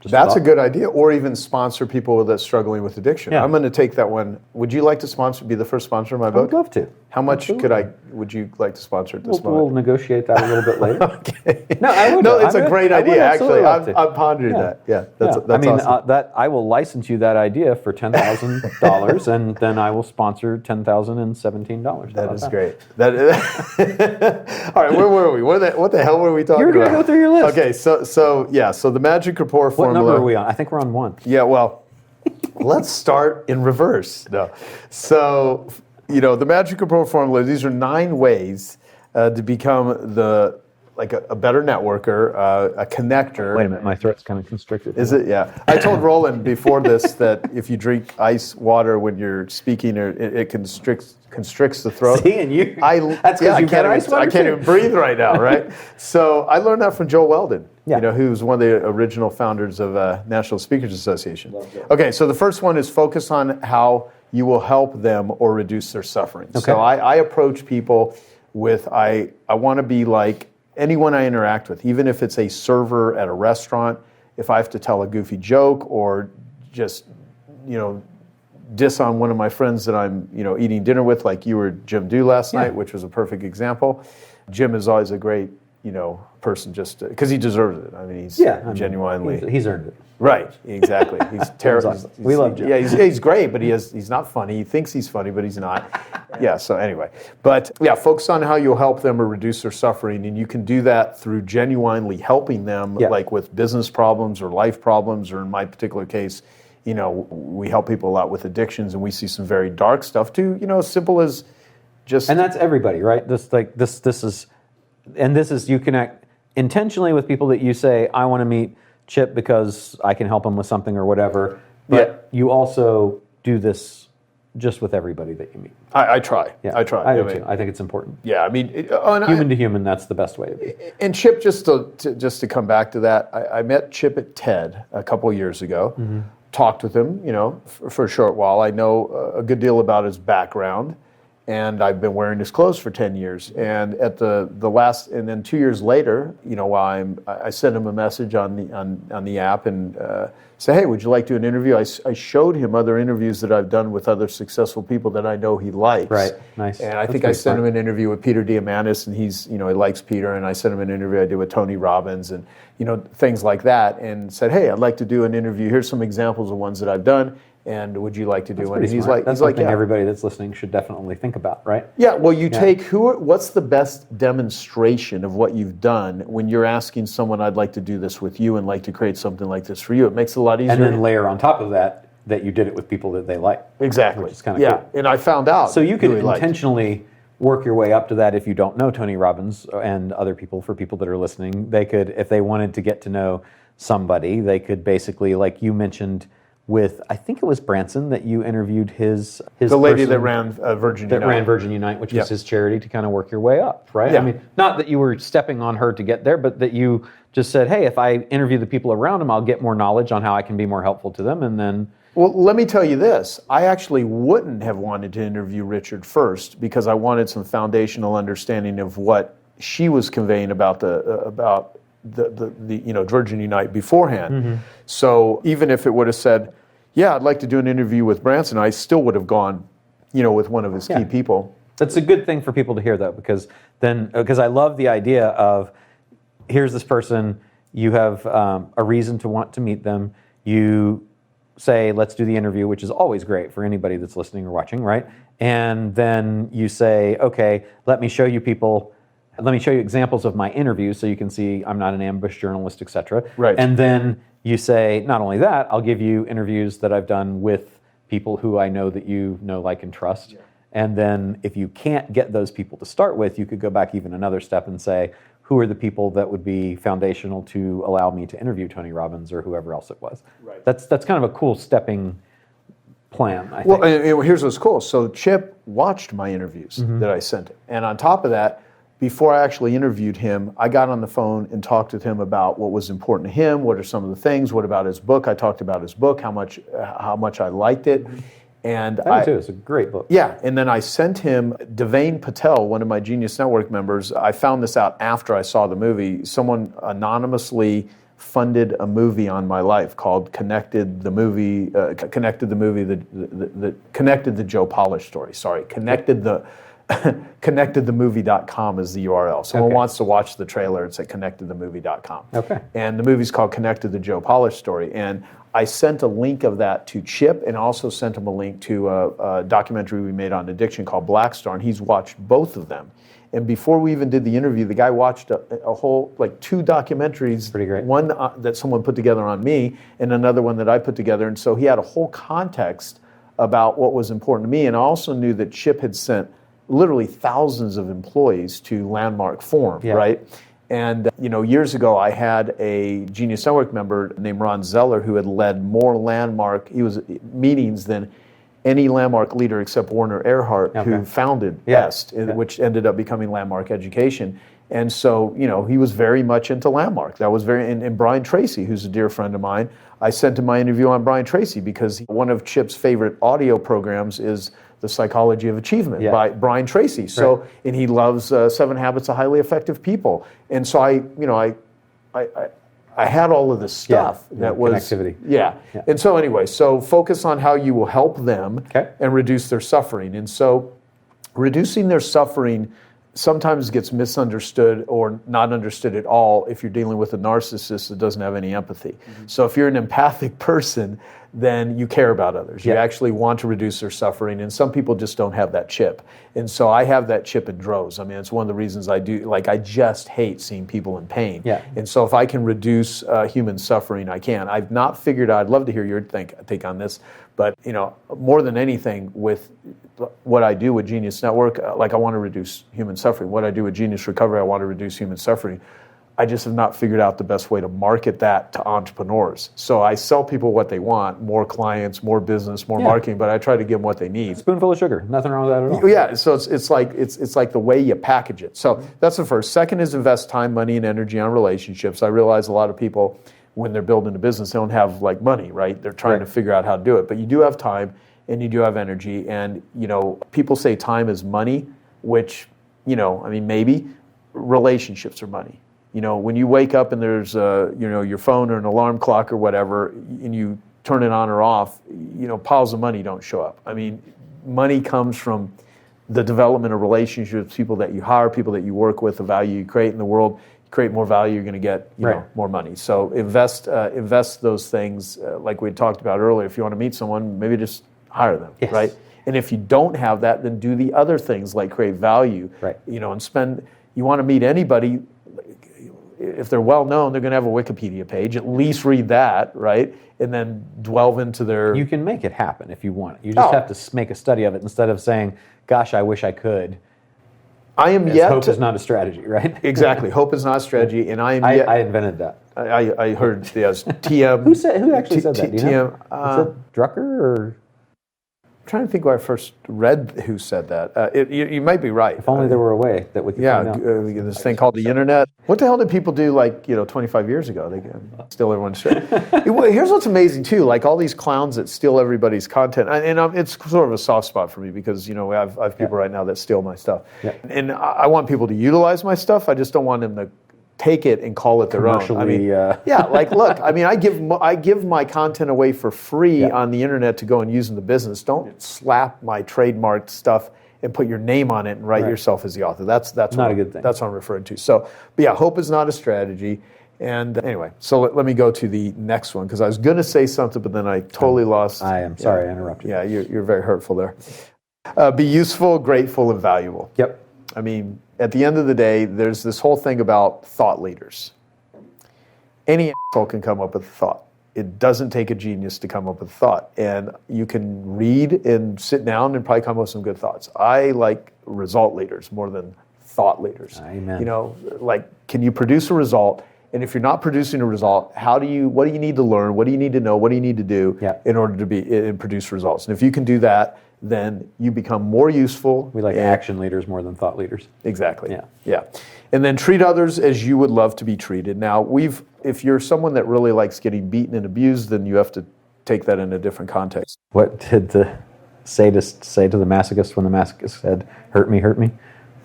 That's a good idea. Or even sponsor people that's struggling with addiction. Yeah. I'm going to take that one. Would you like to be the first sponsor of my book? I would love to. How much would you like to sponsor at this moment? We'll negotiate that a little bit later. Okay. No, I would. No, it's a great idea, actually. I'm pondering that. Yeah, that's awesome. I will license you that idea for $10,000, and then I will sponsor $10,017. That is great. All right, where were we? What the hell were we talking about? You were going to go through your list. Okay, so the magic rapport formula. What number are we on? I think we're on 1. Yeah, well, let's start in reverse. No. So, the magic rapport formula, these are 9 ways to become a better networker, a connector. Wait a minute, my throat's kind of constricted. Is it? Yeah. I told Roland before this that if you drink ice water when you're speaking, it constricts the throat. See, and that's because you get ice water. I can't even breathe right now, right? So I learned that from Joe Weldon. Yeah. Who was one of the original founders of National Speakers Association. Okay, so the first one is focus on how you will help them or reduce their suffering. Okay. So I approach people with, I want to be like anyone I interact with, even if it's a server at a restaurant, if I have to tell a goofy joke or just, diss on one of my friends that I'm, eating dinner with, like you or Jim do last night, which was a perfect example. Jim is always a great, person just because he deserves it. I mean, he's genuinely... He's earned it. Right, exactly. He's terrible. Awesome. We love Jim. Yeah, he's great, but he's not funny. He thinks he's funny, but he's not. Yeah, so anyway. But yeah, focus on how you'll help them or reduce their suffering, and you can do that through genuinely helping them, like with business problems or life problems, or in my particular case, we help people a lot with addictions, and we see some very dark stuff too, as simple as just... And that's everybody, right? This is you connect intentionally with people that you say, I want to meet Chip because I can help him with something or whatever. But you also do this just with everybody that you meet. I try. Yeah, I try. I do too. I think it's important. Yeah, I mean, Human to human, that's the best way to be. And Chip, just to come back to that, I met Chip at TED a couple of years ago. Talked with him, for a short while. I know a good deal about his background, and I've been wearing his clothes for 10 years. And at the last, and then 2 years later, while I sent him a message on the app and say, hey, would you like to do an interview? I showed him other interviews that I've done with other successful people that I know he likes. Right, nice. And I think I sent him an interview with Peter Diamandis, and he's, he likes Peter. And I sent him an interview I did with Tony Robbins, and things like that. And said, hey, I'd like to do an interview. Here's some examples of ones that I've done. And would you like to do one? And he's like, that's something everybody that's listening should definitely think about, right? Yeah. Well, take what's the best demonstration of what you've done when you're asking someone, I'd like to do this with you and like to create something like this for you. It makes it a lot easier. And then layer on top of that you did it with people that they like. Exactly. Which is kind of cool. And I found out. So you could intentionally work your way up to that if you don't know Tony Robbins and other people. For people that are listening, they could, if they wanted to get to know somebody, they could basically, like you mentioned, with, I think it was Branson that you interviewed the lady that ran Virgin Unite. That ran Virgin Unite, which was his charity, to kind of work your way up, right? Yeah. I mean, not that you were stepping on her to get there, but that you just said, hey, if I interview the people around him, I'll get more knowledge on how I can be more helpful to them, and then... Well, let me tell you this. I actually wouldn't have wanted to interview Richard first because I wanted some foundational understanding of what she was conveying about the Virgin Unite beforehand. So even if it would have said, yeah, I'd like to do an interview with Branson, I still would have gone, with one of his key people. That's a good thing for people to hear, though, because I love the idea of, here's this person, you have a reason to want to meet them, you say, let's do the interview, which is always great for anybody that's listening or watching, right? And then you say, okay, let me show you examples of my interviews so you can see I'm not an ambush journalist, etc. Right. And then you say, not only that, I'll give you interviews that I've done with people who I know that you know, like, and trust. Yeah. And then if you can't get those people to start with, you could go back even another step and say, who are the people that would be foundational to allow me to interview Tony Robbins or whoever else it was? Right. That's kind of a cool stepping plan, I think. Well, here's what's cool. So Chip watched my interviews that I sent him. And on top of that, before I actually interviewed him, I got on the phone and talked with him about what was important to him, what are some of the things, what about his book. I talked about his book, how much I liked it. And I do too. It's a great book. Yeah, and then I sent him Devane Patel, one of my Genius Network members. I found this out after I saw the movie. Someone anonymously funded a movie on my life called Connected the Joe Polish story. Sorry, connectedthemovie.com is the URL. Someone wants to watch the trailer, it's at connectedthemovie.com. Okay. And the movie's called Connected the Joe Polish story. And I sent a link of that to Chip and also sent him a link to a documentary we made on addiction called Black Star, and he's watched both of them. And before we even did the interview, the guy watched a whole, 2 documentaries. Pretty great. One that someone put together on me and another one that I put together. And so he had a whole context about what was important to me. And I also knew that Chip had sent literally thousands of employees to Landmark Forum, right? And, years ago, I had a Genius Network member named Ron Zeller who had led more Landmark meetings than any Landmark leader except Werner Erhard, who founded BEST, which ended up becoming Landmark Education. And so, he was very much into Landmark. That was and Brian Tracy, who's a dear friend of mine, I sent him my interview on Brian Tracy because one of Chip's favorite audio programs is The Psychology of Achievement by Brian Tracy. So, and he loves 7 Habits of Highly Effective People. And so I had all of this stuff that was connectivity. And so anyway, so focus on how you will help them and reduce their suffering. And so reducing their suffering sometimes gets misunderstood or not understood at all if you're dealing with a narcissist that doesn't have any empathy. So if you're an empathic person, then you care about others. You actually want to reduce their suffering, and some people just don't have that chip. And so I have that chip in droves. I mean, it's one of the reasons I do, I just hate seeing people in pain. And so if I can reduce human suffering, I can. I've not figured out, I'd love to hear your take on this, but more than anything with what I do with Genius Network, I want to reduce human suffering. What I do with Genius Recovery, I want to reduce human suffering. I just have not figured out the best way to market that to entrepreneurs. So I sell people what they want, more clients, more business, more marketing, but I try to give them what they need. Spoonful of sugar, nothing wrong with that at all. Yeah, so it's like the way you package it. So that's the first. Second is invest time, money, and energy on relationships. I realize a lot of people, when they're building a business, they don't have like money, right? They're trying to figure out how to do it, but you do have time and you do have energy. And people say time is money, which maybe relationships are money. When you wake up and there's your phone or an alarm clock or whatever, and you turn it on or off, piles of money don't show up. I mean, money comes from the development of relationships, people that you hire, people that you work with, the value you create in the world. You create more value, you're going to get more money. So invest those things like we talked about earlier. If you want to meet someone, maybe just hire them, right? And if you don't have that, then do the other things like create value, and spend. You want to meet anybody. If they're well known, they're going to have a Wikipedia page. At least read that, right? And then delve into their. You can make it happen if you want it. You just have to make a study of it instead of saying, "Gosh, I wish I could." Hope is not a strategy, right? Exactly. Hope is not a strategy, and I invented that. I heard TM. Who actually said that? Do you know? Is it Drucker or? I'm trying to think where I first read who said that. You might be right. If only there were a way that we could find out. This thing called the internet. What the hell did people do 25 years ago? They steal everyone's shit. Here's what's amazing too, like all these clowns that steal everybody's content, and it's sort of a soft spot for me because I have people right now that steal my stuff, and I want people to utilize my stuff. I just don't want them to take it and call it their own. Look, I give my content away for free on the internet to go and use in the business. Don't slap my trademarked stuff and put your name on it and write yourself as the author. That's not a good thing. That's what I'm referring to. So, hope is not a strategy. And anyway, so let me go to the next one because I was going to say something, but then I totally lost. I am sorry I interrupted. Yeah, you're very hurtful there. Be useful, grateful, and valuable. Yep. I mean, at the end of the day, there's this whole thing about thought leaders. Any asshole can come up with a thought. It doesn't take a genius to come up with a thought. And you can read and sit down and probably come up with some good thoughts. I like result leaders more than thought leaders. Amen. Can you produce a result? And if you're not producing a result, what do you need to learn? What do you need to know? What do you need to do in order to produce results? And if you can do that, then you become more useful. We like action leaders more than thought leaders. Exactly. Yeah. And then treat others as you would love to be treated. Now, if you're someone that really likes getting beaten and abused, then you have to take that in a different context. What did the sadist say to the masochist when the masochist said, "Hurt me, hurt me"?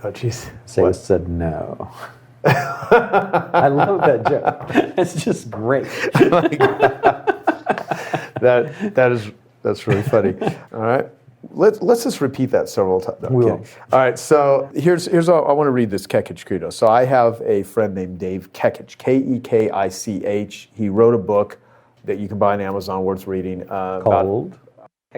Oh, jeez. Sadist said, "No." I love that joke. It's just great. That's really funny. All right. Let's just repeat that several times. No, we will. All right, so here's I want to read this Kekich Credo. So I have a friend named Dave Kekich, Kekich. He wrote a book that you can buy on Amazon worth reading. Called?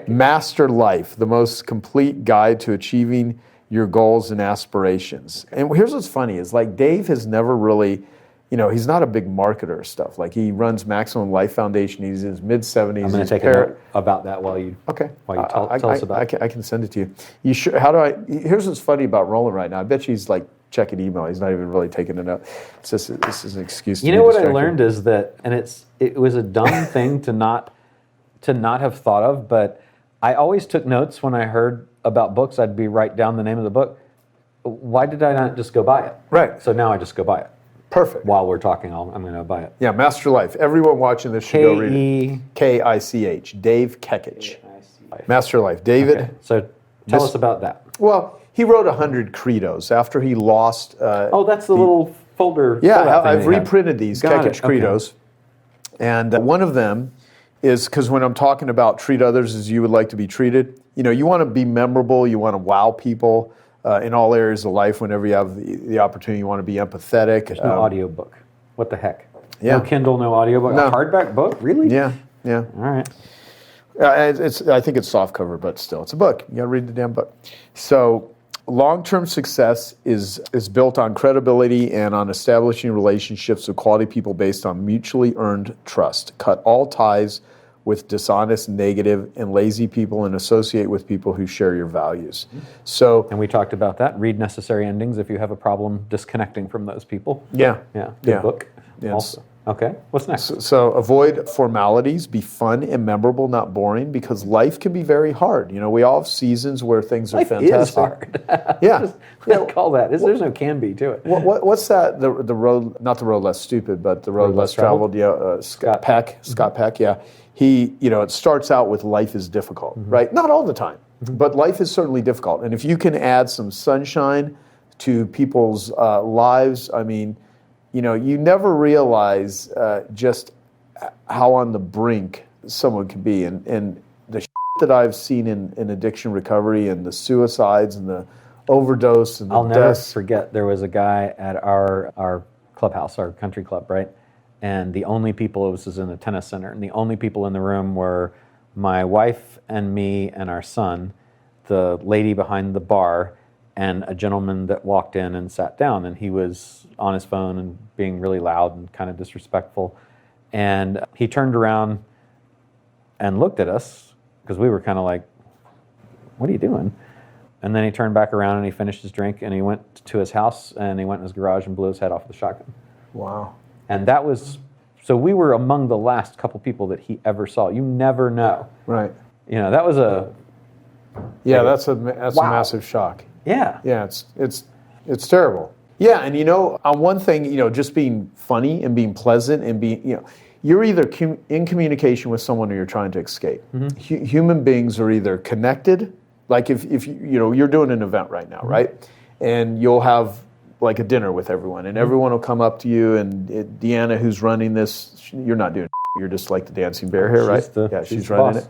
Master Life, the most complete guide to achieving your goals and aspirations. And here's what's funny is Dave has never really, he's not a big marketer of stuff. He runs Maximum Life Foundation. He's in his mid-70s. I'm going to take a note about that while you tell us about it. I can send it to you. Here's what's funny about Roland right now. I bet you he's checking email. He's not even really taking a note. It's just this is an excuse to be what distracted. I learned is that, and it was a dumb thing to not have thought of, but I always took notes when I heard about books. I'd write down the name of the book. Why did I not just go buy it? Right. So now I just go buy it. Perfect. While we're talking, I'm going to buy it. Yeah, Master Life. Everyone watching this should go read it. Kich. Dave Kekich. Master Life. David. Okay. So tell us about that. Well, he wrote 100 credos after he lost. That's the little folder. Yeah, I've reprinted these Kekich credos. And one of them is because when I'm talking about treat others as you would like to be treated, you want to be memorable, you want to wow people in all areas of life. Whenever you have the opportunity, you want to be empathetic. There's no audiobook. What the heck? Yeah. No Kindle, no audiobook. No. A hardback book? Really? Yeah. All right. I think it's soft cover, but still, it's a book. You got to read the damn book. So, long-term success is built on credibility and on establishing relationships with quality people based on mutually earned trust. Cut all ties with dishonest, negative, and lazy people, and associate with people who share your values. So, And we talked about that. Read Necessary Endings if you have a problem disconnecting from those people. yeah. Yeah, good book. Yes. Also. Okay, what's next? So avoid formalities, be fun and memorable, not boring, because life can be very hard. We all have seasons where things are Life fantastic. is hard. Yeah. Call that. There's no can be to it. What's that? The road, not the road less stupid, but the road less traveled. Yeah, Scott Peck. Yeah, he. It starts out with life is difficult, right? Not all the time, but life is certainly difficult. And if you can add some sunshine to people's lives, I mean, you never realize just how on the brink someone can be, and the shit that I've seen in addiction recovery, and the suicides and the overdose and the I'll never deaths. forget, there was a guy at our clubhouse, our country club, right? And the only people, this was in the tennis center, and the only people in the room were my wife and me and our son, the lady behind the bar, and a gentleman that walked in and sat down, and he was on his phone and being really loud and kind of disrespectful. And he turned around and looked at us, because we were kind of like, what are you doing? And then he turned back around and he finished his drink and he went to his house and he went in his garage and blew his head off with a shotgun. Wow. And that was, so we were among the last couple people that he ever saw. You never know. Right. That was a... Yeah, that's a Wow. massive shock. Yeah. Yeah, it's terrible. Yeah, and on one thing, just being funny and being pleasant and being, you're either in communication with someone or you're trying to escape. Human beings are either connected, like if you're doing an event right now, right? And you'll have like a dinner with everyone, and everyone will come up to you, and Deanna, who's running this, you're not doing, you're just like the dancing bear here, right? She's running boss. it.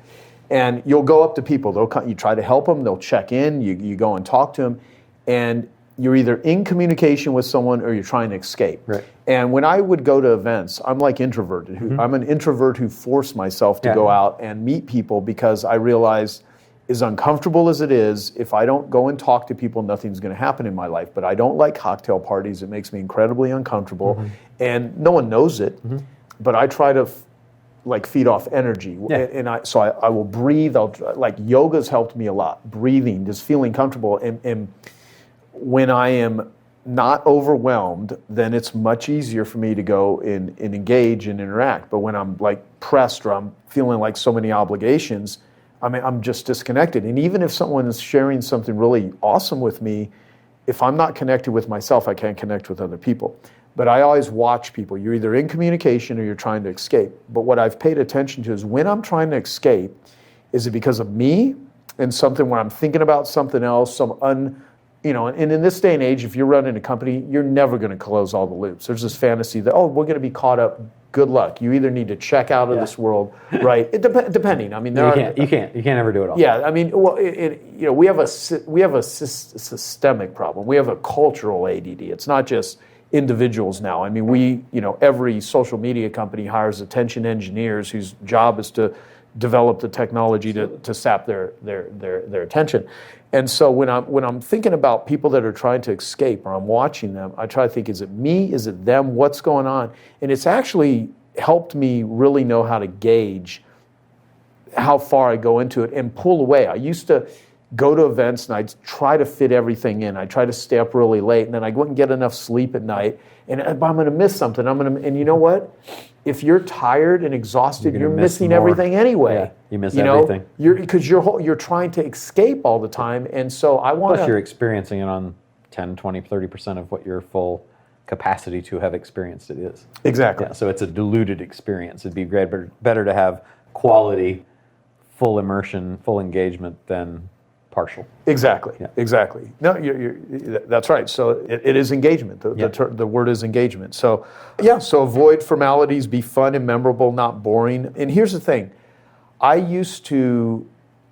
And you'll go up to people. You try to help them. They'll check in. You go and talk to them, and you're either in communication with someone or you're trying to escape. Right. And when I would go to events, I'm like introverted. I'm an introvert who forced myself to go out and meet people, because I realized, as uncomfortable as it is, if I don't go and talk to people, nothing's going to happen in my life. But I don't like cocktail parties. It makes me incredibly uncomfortable, and no one knows it. But I try to feed off energy, and I will breathe. Yoga's helped me a lot. Breathing, just feeling comfortable, and when I am not overwhelmed, then it's much easier for me to go and engage and interact. But when I'm pressed, or I'm feeling like so many obligations, I'm just disconnected. And even if someone is sharing something really awesome with me, if I'm not connected with myself, I can't connect with other people. But I always watch people. You're either in communication or you're trying to escape. But what I've paid attention to is, when I'm trying to escape, is it because of me and something where I'm thinking about something else, and in this day and age, if you're running a company, you're never going to close all the loops. There's this fantasy that, we're going to be caught up. Good luck. You either need to check out of this world, right? Depending. I mean, You can't ever do it all. Yeah, I mean, we have a systemic problem. We have a cultural ADD. It's not just individuals now. I mean, every social media company hires attention engineers whose job is to develop the technology to sap their attention. And so when I'm thinking about people that are trying to escape, or I'm watching them, I try to think, is it me? Is it them? What's going on? And it's actually helped me really know how to gauge how far I go into it and pull away. I used to go to events and I'd try to fit everything in. I'd try to stay up really late, and then I wouldn't get enough sleep at night. And I'm going to miss something. And you know what? If you're tired and exhausted, you're missing everything anyway. Yeah, you miss everything. Because you're trying to escape all the time. And so I want to... Plus you're experiencing it on 10, 20, 30% of what your full capacity to have experienced it is. Exactly. Yeah, so it's a diluted experience. It'd be better to have quality, full immersion, full engagement than partial. Exactly. Yeah. Exactly. No, that's right. So it is engagement. The word is engagement. So so avoid formalities, be fun and memorable, not boring. And here's the thing. I used to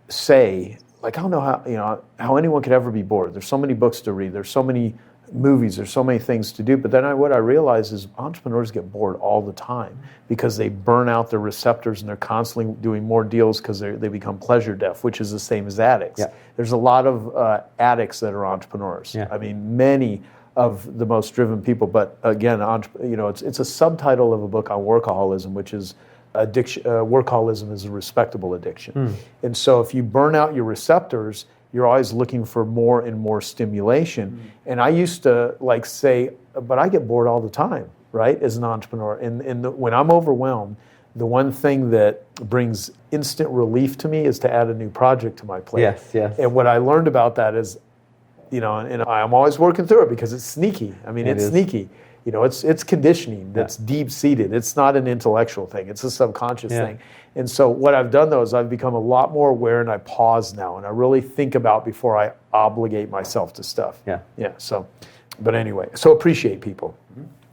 say, I don't know how anyone could ever be bored. There's so many books to read. There's so many movies. There's so many things to do. But then what I realize is entrepreneurs get bored all the time, because they burn out their receptors, and they're constantly doing more deals because they become pleasure deaf, which is the same as addicts. Yeah. There's a lot of addicts that are entrepreneurs. Yeah. I mean, many of the most driven people. But again, it's a subtitle of a book on workaholism, which is addiction, workaholism is a respectable addiction. And so if you burn out your receptors, you're always looking for more and more stimulation. And I used to like say, but I get bored all the time, right, as an entrepreneur. And when I'm overwhelmed, the one thing that brings instant relief to me is to add a new project to my plate. Yes. And what I learned about that is, and I'm always working through it because it's sneaky. I mean, it's sneaky. It's conditioning that's deep-seated. It's not an intellectual thing. It's a subconscious thing. And so what I've done, though, is I've become a lot more aware, and I pause now, and I really think about before I obligate myself to stuff. But anyway, so appreciate people.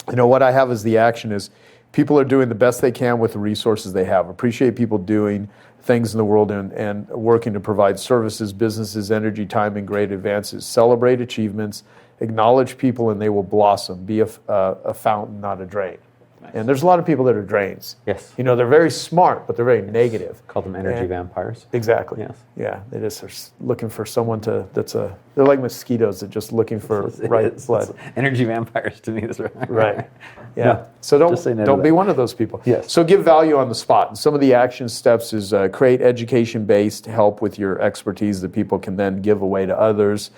What I have as the action is people are doing the best they can with the resources they have. Appreciate people doing things in the world and working to provide services, businesses, energy, time, and great advances. Celebrate achievements. Acknowledge people and they will blossom. Be a fountain, not a drain. Nice. And there's a lot of people that are drains. Yes. They're very smart, but they're very negative. Call them energy vampires. Exactly. Yes. Yeah, they just are looking for someone they're like mosquitoes that just looking for blood. Energy vampires to me is right. Right. Yeah. No, so don't be one of those people. Yes. So give value on the spot. And some of the action steps is create education-based help with your expertise that people can then give away to others.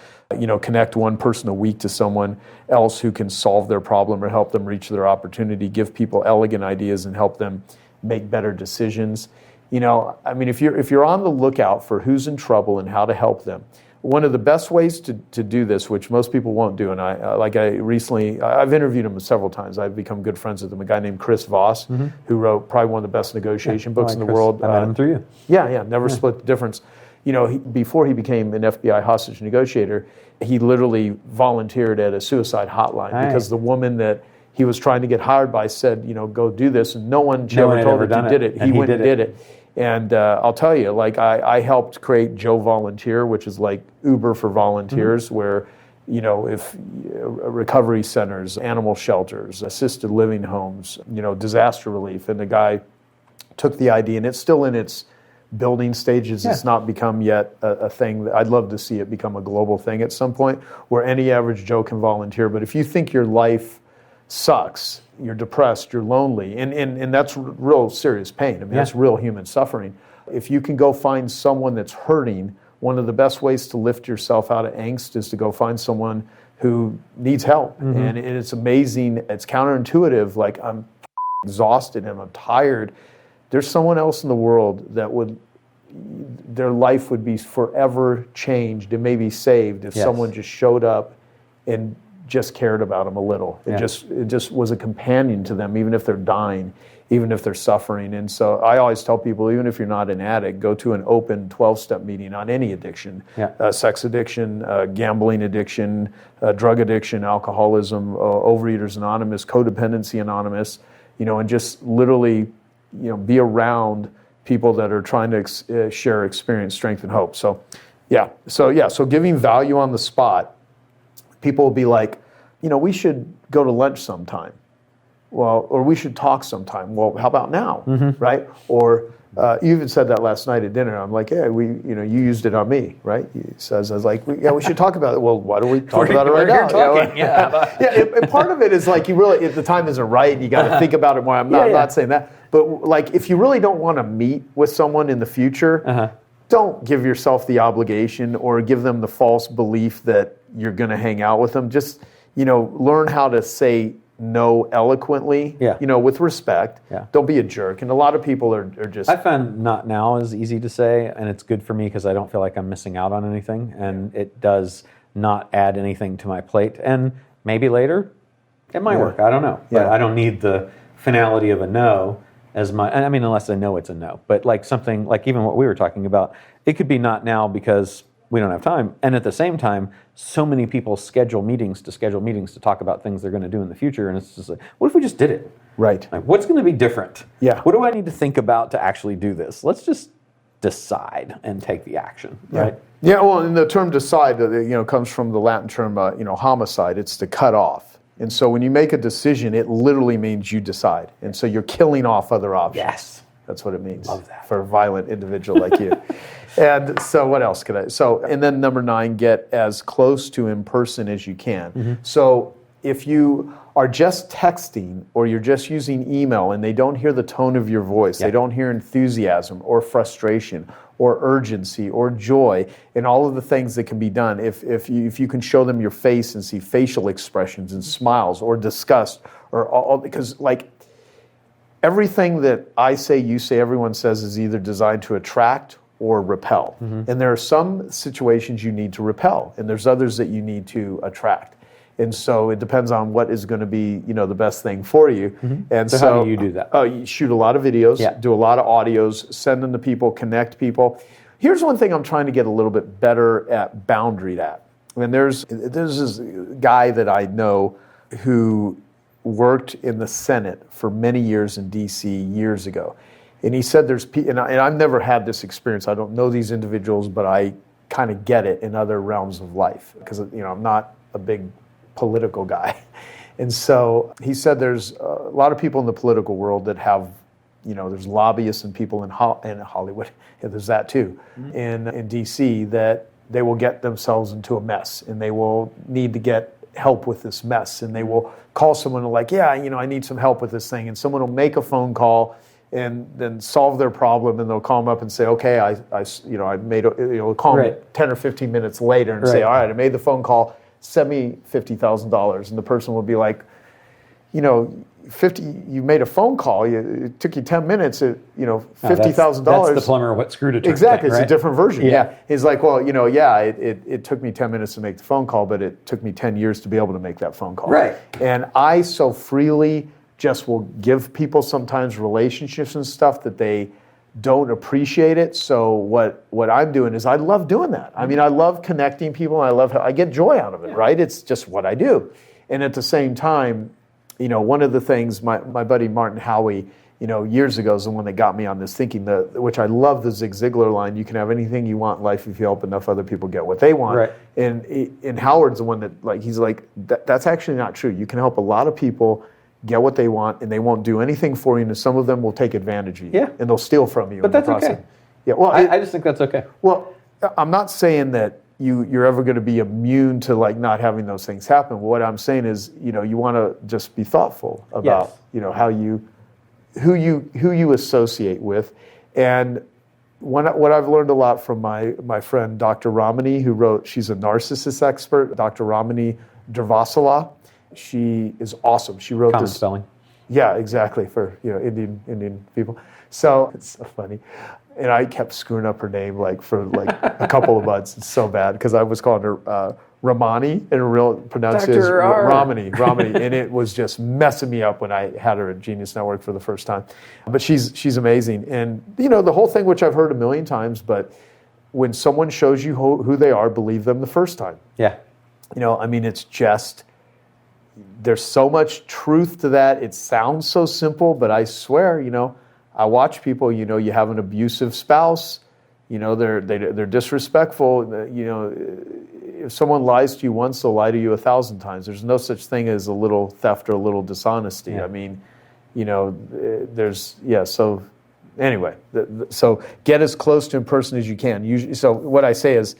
Connect one person a week to someone else who can solve their problem or help them reach their opportunity. Give people elegant ideas and help them make better decisions. If you're on the lookout for who's in trouble and how to help them, one of the best ways to do this, which most people won't do, and I've interviewed him several times. I've become good friends with him. A guy named Chris Voss, who wrote probably one of the best negotiation books in the world. I met him through you. Never split the difference. Before he became an FBI hostage negotiator, he literally volunteered at a suicide hotline because the woman that he was trying to get hired by said, go do this, and no one ever told him he did it. He went and did it. And I'll tell you, I helped create Joe Volunteer, which is like Uber for volunteers, where, if recovery centers, animal shelters, assisted living homes, disaster relief, and the guy took the idea, and it's still in its building stages. It's not become yet a thing. I'd love to see it become a global thing at some point where any average Joe can volunteer. But if you think your life sucks, you're depressed, you're lonely, and that's real serious pain. That's real human suffering. If you can go find someone that's hurting, one of the best ways to lift yourself out of angst is to go find someone who needs help. And it's amazing. It's counterintuitive. Like, I'm exhausted and I'm tired. There's someone else in the world that their life would be forever changed and maybe saved if someone just showed up and just cared about them a little. It just was a companion to them, even if they're dying, even if they're suffering. And so I always tell people, even if you're not an addict, go to an open 12-step meeting on any addiction, sex addiction, gambling addiction, drug addiction, alcoholism, Overeaters Anonymous, Codependency Anonymous, and just literally be around people that are trying to share experience, strength, and hope. So giving value on the spot, people will be like, we should go to lunch sometime. Well, or we should talk sometime. Well, how about now, right? Or you even said that last night at dinner. I'm like, yeah, you used it on me, right? He says, I was like, we should talk about it. Well, why don't we talk about it right now? And part of it is like, you really, if the time isn't right, you got to think about it more. I'm not saying that. But like, if you really don't want to meet with someone in the future, don't give yourself the obligation or give them the false belief that you're going to hang out with them. Just, learn how to say no eloquently, with respect. Don't be a jerk. And a lot of people are just... I found not now is easy to say, and it's good for me because I don't feel like I'm missing out on anything, and it does not add anything to my plate. And maybe later, it might work. I don't know. But I don't need the finality of a no as my... unless I know it's a no. But like something, like even what we were talking about, it could be not now because we don't have time. And at the same time, so many people schedule meetings to talk about things they're going to do in the future. And it's just like, what if we just did it? Right. Like, what's going to be different? Yeah. What do I need to think about to actually do this? Let's just decide and take the action, right? Yeah, well, and the term decide, comes from the Latin term, homicide. It's to cut off. And so when you make a decision, it literally means you decide. And so you're killing off other options. Yes. That's what it means. Love that. For a violent individual like you. And so what else could I? So, and then number 9, get as close to in person as you can. So if you are just texting or you're just using email and they don't hear the tone of your voice, they don't hear enthusiasm or frustration or urgency or joy and all of the things that can be done, if you can show them your face and see facial expressions and smiles or disgust or all, because like everything that I say, you say, everyone says is either designed to attract or repel. And there are some situations you need to repel and there's others that you need to attract. And so it depends on what is going to be, the best thing for you. And So how do you do that? You shoot a lot of videos, do a lot of audios, send them to people, connect people. Here's one thing I'm trying to get a little bit better at, boundaried at. And there's this guy that I know who worked in the Senate for many years in D.C. years ago. And he said and I've never had this experience. I don't know these individuals, but I kind of get it in other realms of life because, I'm not a big political guy. And so he said there's a lot of people in the political world that have, there's lobbyists and people in Hollywood, and there's that too, in D.C. that they will get themselves into a mess and they will need to get help with this mess. And they will call someone like, I need some help with this thing. And someone will make a phone call and then solve their problem, and they'll call them up and say, okay, I made, call them 10 or 15 minutes later and say, all right, I made the phone call, send me $50,000. And the person will be like, you made a phone call, it took you 10 minutes, $50,000. That's the plumber what screw to turn. Exactly, thing, it's a different version. Yeah. He's like, well, it took me 10 minutes to make the phone call, but it took me 10 years to be able to make that phone call. Right. And I so freely just will give people sometimes relationships and stuff that they don't appreciate it. So what I'm doing is I love doing that. I mean, I love connecting people. I get joy out of it, right? It's just what I do. And at the same time, one of the things my buddy Martin Howie, years ago is the one that got me on this thinking, which I love the Zig Ziglar line, you can have anything you want in life if you help enough other people get what they want. Right. And Howard's the one that he's like, that's actually not true. You can help a lot of people get what they want, and they won't do anything for you, and some of them will take advantage of you. Yeah. And they'll steal from you. But that's okay. Yeah, well, I just think that's okay. Well, I'm not saying that you're ever going to be immune to not having those things happen. What I'm saying is, you want to just be thoughtful about, who you associate with. And what I've learned a lot from my friend, Dr. Ramani, she's a narcissist expert, Dr. Ramani Durvasula. She is awesome. She wrote Common this spelling. Yeah, exactly, for Indian people. So it's so funny. And I kept screwing up her name for a couple of months. It's so bad because I was calling her Ramani, and her real pronunciation is Ramani, and it was just messing me up when I had her at Genius Network for the first time. But she's amazing, and the whole thing, which I've heard a million times, but when someone shows you who they are, believe them the first time. Yeah. It's just. There's so much truth to that. It sounds so simple, but I swear, I watch people, you have an abusive spouse, they're disrespectful, if someone lies to you once, they'll lie to you 1,000 times. There's no such thing as a little theft or a little dishonesty. Yeah. So anyway, so get as close to in person as you can. So what I say is,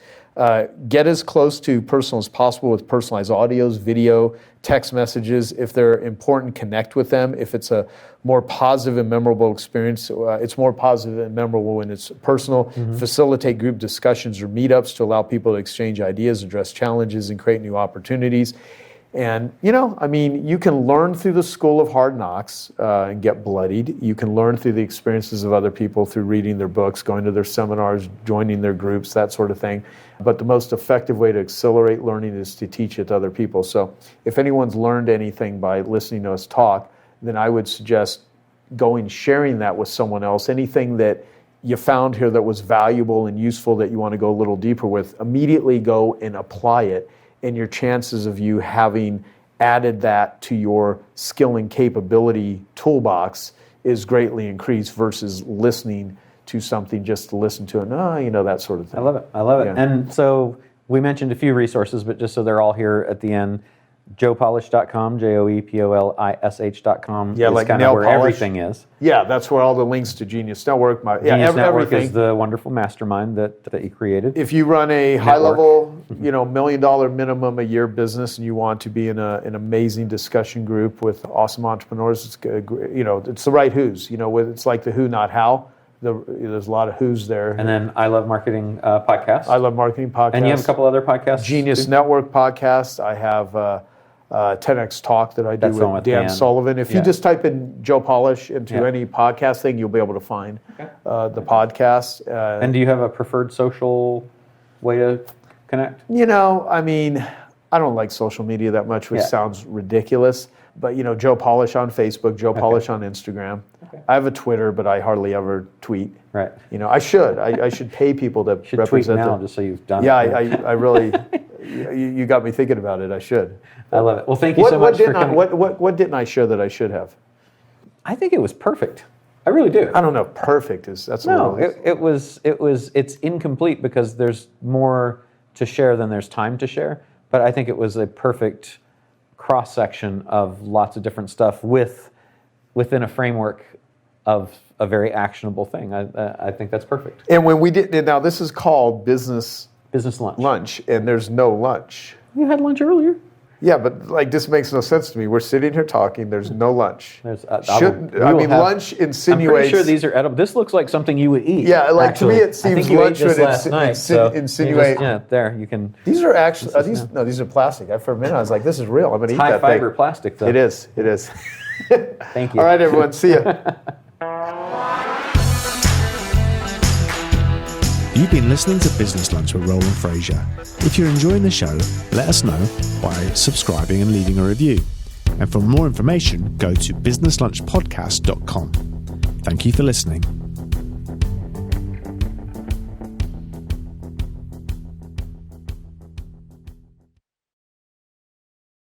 get as close to personal as possible with personalized audios, video, text messages. If they're important, connect with them. If it's a more positive and memorable experience, it's more positive and memorable when it's personal. Mm-hmm. Facilitate group discussions or meetups to allow people to exchange ideas, address challenges, and create new opportunities. And, you can learn through the school of hard knocks and get bloodied. You can learn through the experiences of other people through reading their books, going to their seminars, joining their groups, that sort of thing. But the most effective way to accelerate learning is to teach it to other people. So if anyone's learned anything by listening to us talk, then I would suggest sharing that with someone else. Anything that you found here that was valuable and useful that you want to go a little deeper with, immediately go and apply it. And your chances of you having added that to your skill and capability toolbox is greatly increased versus listening to something just to listen to it. That sort of thing. I love it. Yeah. And so we mentioned a few resources, but just so they're all here at the end, joepolish.com, joepolish.com. Yeah, is like kind nail of where polish. everything is. Yeah, that's where all the links to Genius Network, Genius Network everything. is the wonderful mastermind that you created. If you run a high-level, $1 million minimum a year business, and you want to be in an amazing discussion group with awesome entrepreneurs, it's it's the right who's. It's like the who, not how. There's a lot of who's there. And then I Love Marketing podcast. I Love Marketing podcast. And you have a couple other podcasts. Genius Network podcast. I have 10X Talk that I do with Dan Sullivan. If you just type in Joe Polish into any podcast thing, you'll be able to find the podcast. And do you have a preferred social way to connect? I don't like social media that much, which sounds ridiculous. But, Joe Polish on Facebook, Joe Polish on Instagram. Okay. I have a Twitter, but I hardly ever tweet. Right. I should. I should pay people to represent tweet now, them. just so you've done it. Yeah, I really, you got me thinking about it. I should. I love it. Well, thank you so much for coming. What didn't I share that I should have? I think it was perfect. I really do. I don't know. Perfect that's no. It's incomplete because there's more to share than there's time to share. But I think it was a perfect cross section of lots of different stuff within a framework of a very actionable thing. I think that's perfect. And when we did now, this is called business lunch, and there's no lunch. You had lunch earlier. Yeah, but this makes no sense to me. We're sitting here talking. There's no lunch. Lunch insinuates. I'm pretty sure these are edible. This looks like something you would eat. Yeah, to me it seems lunch would insinuate. There you can. These are actually these are plastic. For a minute I was like, this is real. I'm going to eat that thing. High fiber plastic, though. It is. Thank you. All right, everyone. See ya. You've been listening to Business Lunch with Roland Frasier. If you're enjoying the show, let us know by subscribing and leaving a review. And for more information, go to businesslunchpodcast.com. Thank you for listening.